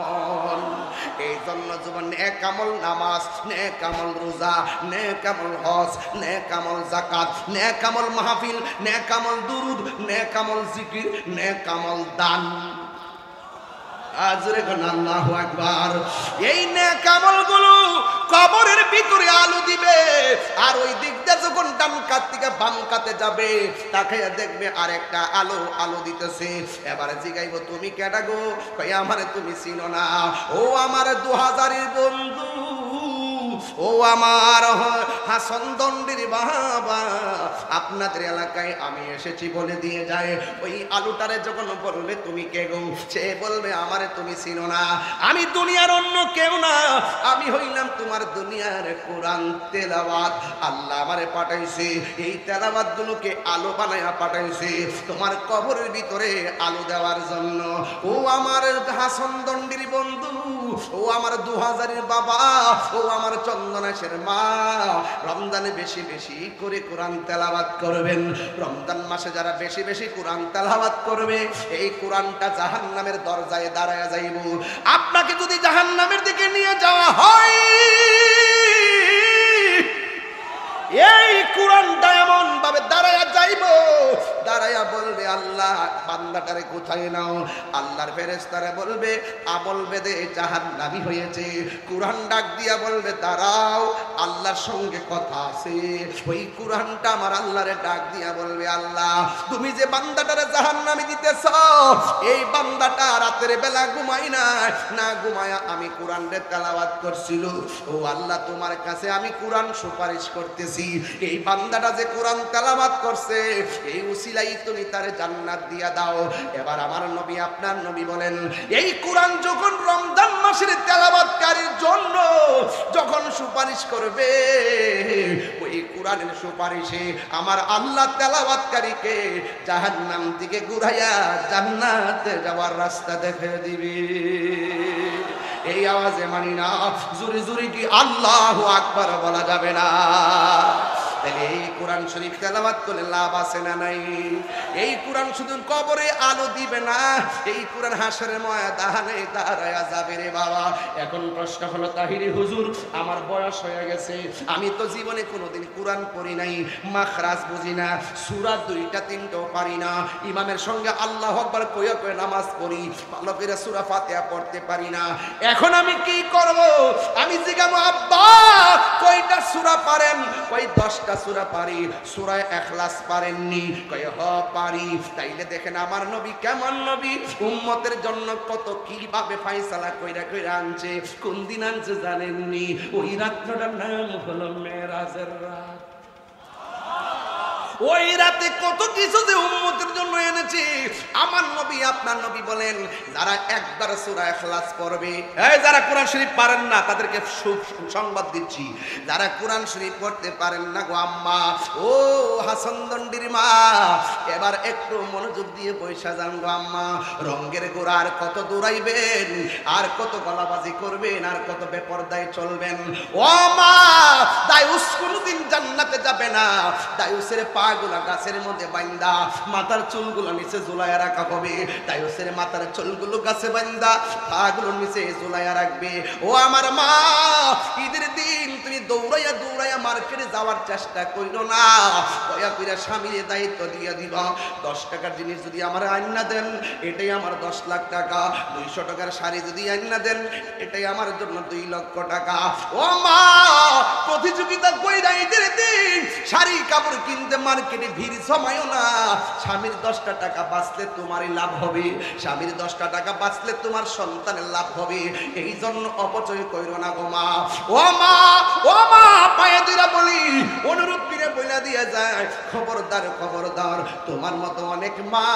এই জন্য জীবন নেক আমল, নামাজ, নেক আমল রোজা, নেক আমল হজ, নেক আমল যাকাত, নেক আমল মাহফিল, নেক আমল দুরুদ, নেক আমল জিকির, নেক আমল দান। আজরে কোন আল্লাহু আকবার। এই নেক আমলগুলো কবরের ভিতরে আলো দিবে। আর ওই দিক দিয়ে যখন ডান কাত থেকে বাম কাতে যাবে, তাকে দেখবে আরেকটা আলো দিতেছে। এবারে জিগাইবো তুমি কেডা গো? কই আমারে তুমি চিনো না। ও আমার 2000-এর বন্ধু, ও আমার হাসন দন্ডির বাবা, আপনাদের এলাকায় আমি এসেছি বলে দিয়ে যায়। ওই আলুটারে যখন বলবে তুমি কে গো, সে বলবে আমারে তুমি চিনো না, আমি দুনিয়ার অন্য কেউ না, আমি হইলাম তোমার দুনিয়ার কোরআন তেলাওয়াত। আল্লাহ আমারে পাঠাইছে, এই তেলাওয়াত গুলোকে আলো বানায়া পাঠাইছে তোমার কবরের ভিতরে আলো দেওয়ার জন্য। ও আমার হাসন দন্ডির বন্ধু, ও আমার 2000-এর বাবা, ও আমার চন্দনাশের মা, রমজানে বেশি বেশি করে কোরআন তেলাওয়াত করবেন। রমজান মাসে যারা বেশি বেশি কোরআন তেলাওয়াত করবে, এই কোরআনটা জাহান্নামের দরজায় দাঁড়ায়া যাইব। আপনাকে যদি জাহান্নামের দিকে নিয়ে যাওয়া হয়, এই কোরআনটা এমন ভাবে দাঁড়ায়া যাইব, দাঁড়ায়া বলবে আল্লাহ বান্দাটারে কোথায় নাও? আল্লাহর ফেরেশতারা বলবে আমল বেদে জাহান্নামী হয়েছে। কোরআন ডাক দিয়া বলবে দাঁড়াও, আল্লাহর সঙ্গে কথা আছে। ওই কোরআনটা আমার আল্লাহরে ডাক দিয়া বলবে আল্লাহ তুমি যে বান্দাটারে জাহান্নামী দিতেছ, এই বান্দাটা রাতের বেলা ঘুমাই না ঘুমায়া আমি কোরআনের তেলাওয়াত করছিল। ও আল্লাহ তোমার কাছে আমি কোরআন সুপারিশ করতেছি, এই বান্দাটা যে কোরআন তেলাওয়াত করছে, এই উসিলাই তুমি তারে জান্নাত দিয়া দাও। এবার আমার নবী আপনার নবী বলেন, এই কোরআন যখন রমজান মাসের তেলাওয়াতকারীর জন্য যখন সুপারিশ করবে, ওই কোরআনের সুপারিশে আমার আল্লাহ তেলাওয়াতকারীকে জাহান্নাম থেকে ঘুরাইয়া জান্নাতে যাওয়ার রাস্তা দেখে দিবে। এই আওয়াজে মানি না, জোরে জোরে কি আল্লাহু আকবার বলা যাবে না? তাহলে এই কোরআন শরীফ তেলাওয়াত করলে লাভ আছে না নাই? এই কোরআন শুধু কবরে আলো দিবে না, এই কোরআন হাসরের ময়দানে দাঁড়ায়া যাবে রে বাবা। এখন প্রশ্ন হলো তাহিরি হুজুর আমার বয়স হয়ে গেছে, আমি তো জীবনে কোনোদিন কোরআন পড়ি নাই, মাখরাজ বুঝি না, সূরা 2টা 3টাও পারি না, ইমামের সঙ্গে আল্লাহু আকবার কইয়া কইয়া নামাজ পড়ি, ভালো করে সূরা ফাতিহা পড়তে পারি না, এখন আমি কি করব? আমি জিজ্ঞাসা আব্বা কয়টা সূরা পারেন? কই 10টা সূরা পারি। সূরা ইখলাস পারেননি? কই হ পারি। তাইলে দেখেন আমার নবী কেমন নবী, উম্মতের জন্য কত কিভাবে ফয়সালা কইরা কইরা আনছে। কোন দিন আনছে জানেননি? ওই রাতটার নাম হলো মেরাজের রাত। ওই রাতে কত কিছু যে উম্মতের জন্য এনেছি। আমার নবী আপনার নবী বলেন, যারা একবার সূরা ইখলাস পড়বে, এই যারা কোরআন শরীফ পারেন না তাদেরকে সংবাদ দিচ্ছি, যারা কোরআন শরীফ পড়তে পারেন না গো আম্মা, ও হাসান দন্ডির মা, এবার একটু মনোযোগ দিয়ে বৈশা যান গো আম্মা। রঙ্গের গোড়া আর কত দৌড়াইবেন, আর কত গলাবাজি করবেন, আর কত বেপরদায় চলবেন। ও মা, দায়ুস কোনদিন জান্নাতে যাবে না। দায়ুসের পা গুলা গাছের মধ্যে বাইন্দা, মাথার চুলগুলো নিচে ঝুলাইয়া রাখা হবে। দায়ুসের মাথার চুলগুলো গাছে বাইন্দা, পা গুলো নিচে ঝুলাইয়া রাখবে। ও আমার মা, ঈদের দিন তুমি দৌড়াইয়া দৌড়াইয়া মার্কেটে যাওয়ার চেষ্টা কইরো না। দয়া কইরা স্বামীর দায়িত্ব দিয়ে দিবা। 10 টাকার জিনিস যদি আমার আইনা দেন, এটাই আমার 10 লাখ টাকা। 200 টাকার শাড়ি যদি আইনা দেন, এটাই আমার জন্য 2 লক্ষ টাকা। ও মা, প্রতিযোগিতা কইরা ঈদের দিন শাড়ি কাপড় কিনতে মার্কেটে ভিড় জমায়ও না। স্বামীর 10টা টাকা বাঁচলে তোমারই লাভ হবে, স্বামীর 10টা টাকা বাঁচলে তোমার সন্তানের লাভ হবে। এই জন্য অপচয় কইরো না গো মা। ও মা, ও মা, পায়ে দিরা বলি, অনুরোধ করে বইলা দিয়ে যায়, খবরদার খবরদার। তোমার মতো অনেক মা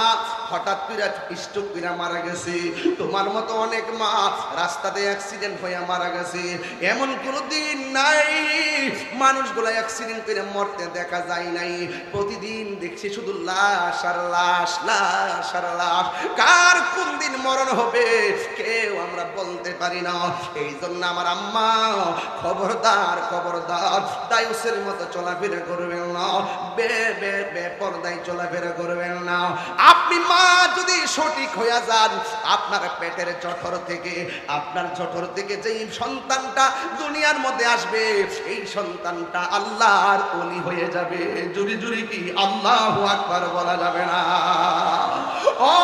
হঠাৎ করে স্ট্রোক করে মারা গেছে, তোমার মতো অনেক মা রাস্তাতে অ্যাক্সিডেন্ট হয়ে মারা গেছে। এমন কোনো দিন নাই মানুষগুলো অ্যাক্সিডেন্ট করে মরতে দেখা যায় নাই। প্রতিদিন দেখছি শুধু লাশ আর লাশ, লাশ আর লাশ। কার কোন দিন মরণ হবে কেউ আমরা বলতে পারি না। এই জন্য আমার আম্মা, খবরদার খবরদার, দায়ুসের মতো চলাফেরা করবেন না, বেপরদায় চলাফেরা করবেন না। আপনি মা যদি সঠিক হইয়া যান, আপনার পেটের জঠর থেকে, আপনার জঠর থেকে যেই সন্তানটা দুনিয়ার মধ্যে আসবে, এই সন্তানটা আল্লাহর ওলি হয়ে যাবে। জুরি জুরি কি আল্লাহু আকবার বলা যাবে না? ও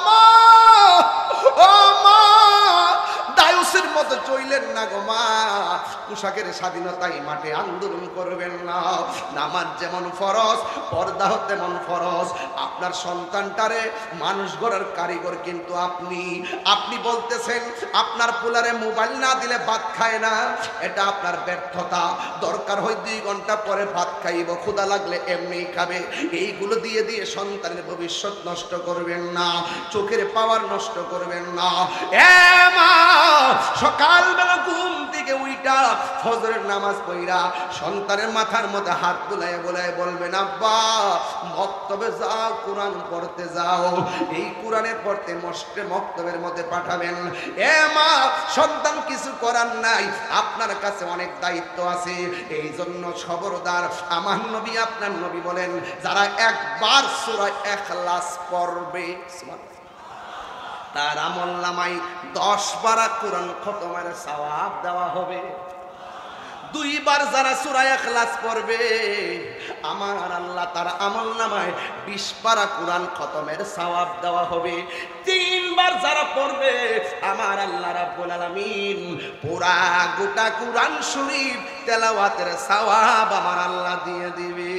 মা, ও মা, দায়ুসের মতো চইলেন না গো মা। পোশাকের স্বাধীনতায় মাঠে আন্দোলন করবেন না। নামাজ যেমন ফরজ, পর্দা তেমন ফরজ। আপনার সন্তানটারে মানুষ গড়ার কারিগর কিন্তু আপনি। আপনি বলতেছেন আপনার পোলারে মোবাইল না দিলে ভাত খায় না, এটা আপনার ব্যর্থতা। দরকার হয় 2 ঘন্টা পরে ভাত খাইব, ক্ষুধা লাগলে এমনি খাবে। এইগুলো দিয়ে দিয়ে সন্তানের ভবিষ্যৎ নষ্ট করবেন না, চোখের পাওয়ার নষ্ট করবেন না। এ মা, সকালবেলা ঘুম থেকে উইটা ফজরের নামাজ পড়া সন্তানের মাথার মধ্যে হাত বুলায় বুলায় বলবেন, আব্বা মক্তবে যাও, কোরআন পড়তে যাও। এই কোরআনের পড়তে মক্তবের মধ্যে পাঠাবেন। এ মা, সন্তান কিছু করার নাই, আপনার কাছে অনেক দায়িত্ব আছে। এই জন্য খবরদার, আমার নবী আপনার নবী বলেন, যারা একবার সূরা ইখলাস পড়বে তার আমলনামায় 10 পারা কোরআন খতমের সওয়াব দেওয়া হবে। 2 বার যারা সূরা ইখলাস পড়বে, আমার আল্লাহ তার আমলনামায় 20 পারা কোরআন খতমের সওয়াব দেওয়া হবে। 3 বার যারা পড়বে, আমার আল্লাহ রাব্বুল আলামিন পুরা গোটা কোরআন শরীফ তেলাওয়াতের সওয়াব আমার আল্লাহ দিয়ে দিবে।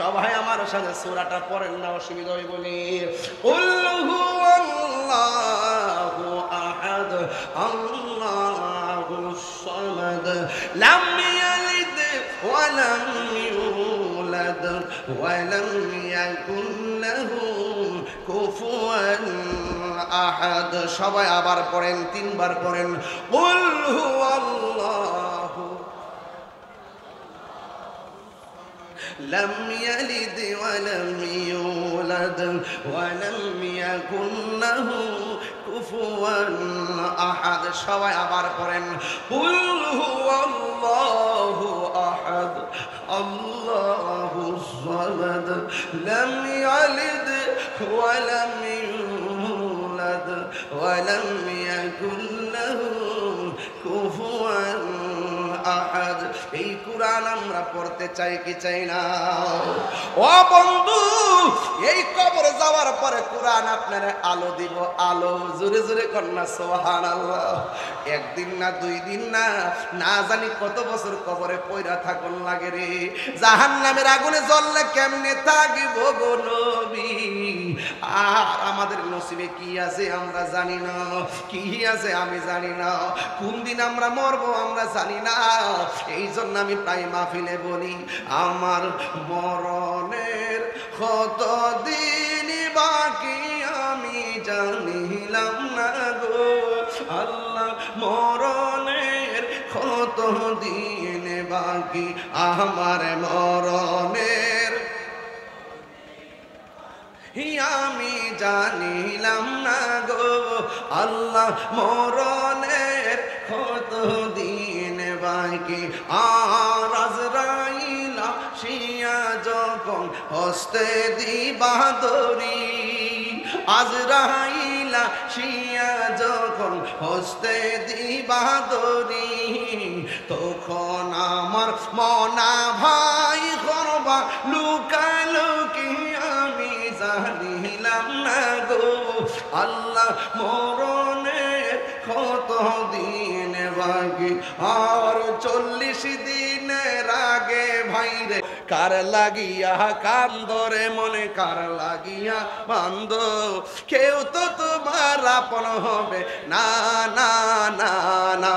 সবাই আমার সাথে সূরাটা পড়েন না, অসুবিধা হয় বলি। কুল হুয়াল্লাহু আহাদ আল্লাহুস সামাদ লাম ইয়ালিদ ওয়া লাম ইউলাদ ওয়া লাম ইয়াকুল লাহু কুফুয়ান আহাদ। সবাই আবার পড়েন, 3 বার পড়েন। কুল হুয়াল্লাহু لم يلد ولم يولد ولم يكن له كفوا أحد। সবাই আবার পড়েন, قل هو الله أحد الله الصمد لم يلد ولم يولد ولم يكن له كفوا আহাদ। এই কোরআন আমরা পড়তে চাই কি চাই না? ও বন্ধু, এই কবরে যাওয়ার পরে কোরআন আপনার আলো দিব, আলো। জোরে জোরে কন্যা সুবহানাল্লাহ। 1 দিন না 2 দিন না, না জানি কত বছর কবরে পয়রা থাকুন লাগে রে। জাহান্নামের আগুনে জ্বললে কেমনে থাকিব গো নবী? আর আমাদের নসিবে কি আছে আমরা জানি না, কি আছে আমি জানি না, কোন দিন আমরা মরবো আমরা জানি না। এই
এই জন্য আমি প্রায় মাহফিলে বলি, আমার মরণের কত দিন বাকি আমি জানিলাম না গো আল্লাহ, মরণের কত দিন বাকি আমার মরণের আমি জানিলাম না গো আল্লাহ, মরণের কত দিন বাকি। আর আজরাইল আসিয়া যখন হস্তে দিবা দড়ি, আজরাইল আসিয়া যখন হস্তে দিবা দড়ি, তখন আমার মনা ভাই করবা লুকালুকি আমি জানিলাম না গো আল্লাহ, মরণের কত দিন বাকি। আর 40 দিনের আগে ভাইরে কার লাগিয়া কান্দরে মনে, কার লাগিয়া বান্দ, কেউ তো তোমার আপন হবে না না না না,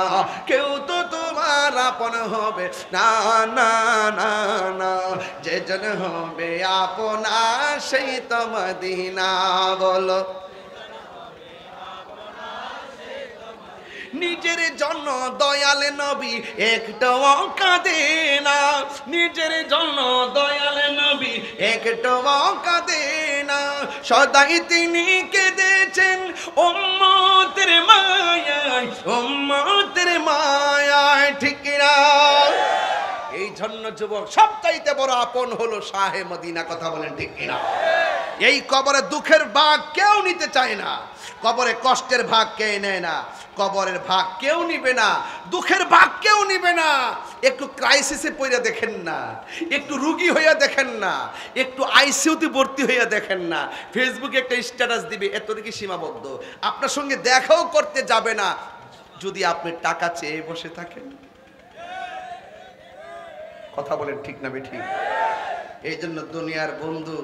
কেউ তো তোমার আপন হবে না না না না, যে জন হবে আপনা সেই তো মদিনা। বলো নিজের জন্য দয়াল নবী একটাও কাঁদে না, নিজের জন্য দয়াল নবী একটাও কাঁদে না, সদাই তিনি কেঁদেছেন উম্মতের মায়ায়, উম্মতের মায়ায়, ঠিক না? এই জন্য যুবক সবচাইতে বড় আপন হলো শাহে মদিনা, কথা বলেন ঠিক কিনা? এই কবরে দুঃখের ভাগ কেউ নিতে চায় না, কবরে কষ্টের ভাগ কে নেয় না, কবরের ভাগ কেউ নিবে না, দুঃখের ভাগ কেউ নিবে না। একটু ক্রাইসিসে পড়ে দেখেন না, একটু রুগী হইয়া দেখেন না, একটু আইসিইউতে ভর্তি হইয়া দেখেন না, ফেসবুকে একটা স্ট্যাটাস দিবে, এতটুকু সীমাবদ্ধ। আপনার সঙ্গে দেখাও করতে যাবে না যদি আপনি টাকা চেয়ে বসে থাকেন। কথা বলেন ঠিক না বেঠিক? এই জন্য দুনিয়ার বন্ধু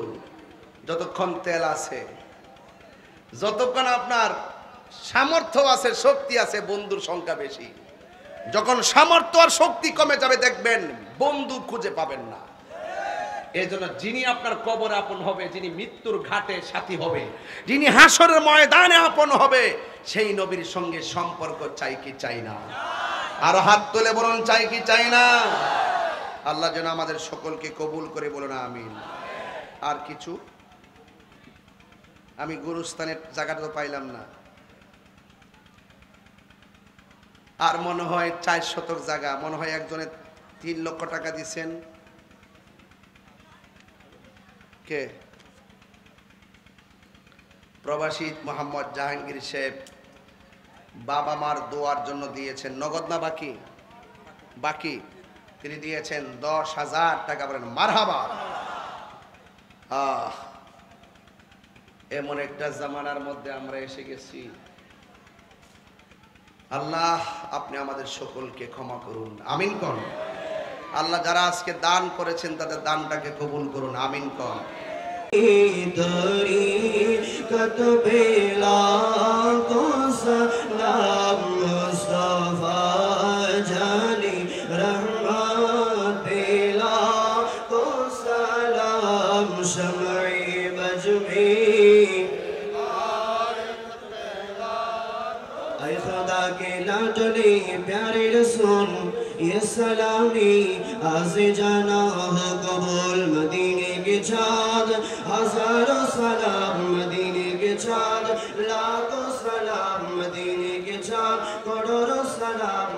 যতক্ষণ তেল আছে, যতক্ষণ আপনার সামর্থ্য আছে, শক্তি আছে, বন্ধুর সংখ্যা বেশি। যখন সামর্থ্য আর শক্তি কমে যাবে দেখবেন বন্ধু খুঁজে পাবেন না। এই জন্য যিনি আপনার কবরে আপন হবে, যিনি মৃত্যুর ঘাটে সাথী হবে, যিনি হাসরের ময়দানে আপন হবে, সেই নবীর সঙ্গে সম্পর্ক চাই কি চাই না? আর হাত তুলে বলুন চাই কি চাই না? আল্লাহ যেন আমাদের সকলকে কবুল করে, বলুন আমিন। আর কিছু আমি গুরুস্থানের জায়গাটা তো পাইলাম না, আর মনে হয় 4 শতক জায়গা, মনে হয় একজনে 3 লক্ষ টাকা দিচ্ছেন। কে? প্রবাসী মোহাম্মদ জাহাঙ্গীর সাহেব বাবা মার দোয়ার জন্য দিয়েছেন, নগদ না বাকি? বাকি তিনি দিয়েছেন 10,000 টাকা। বলেন মারহাবা। এমন একটা জামানার মধ্যে আমরা এসে গেছি। আল্লাহ আপনি আমাদের সকলকে ক্ষমা করুন, আমিন কোন। আল্লাহ যারা আজকে দান করেছেন তাদের দানটাকে কবুল করুন, আমিন কোন।
प्यारे रसूल ये सलामी आज जाना हो कबूल, मदीने के चाँद हजारों सलाम, मदीने के चाँद लाखों सलाम, मदीने के चाँद करोड़ों सलाम,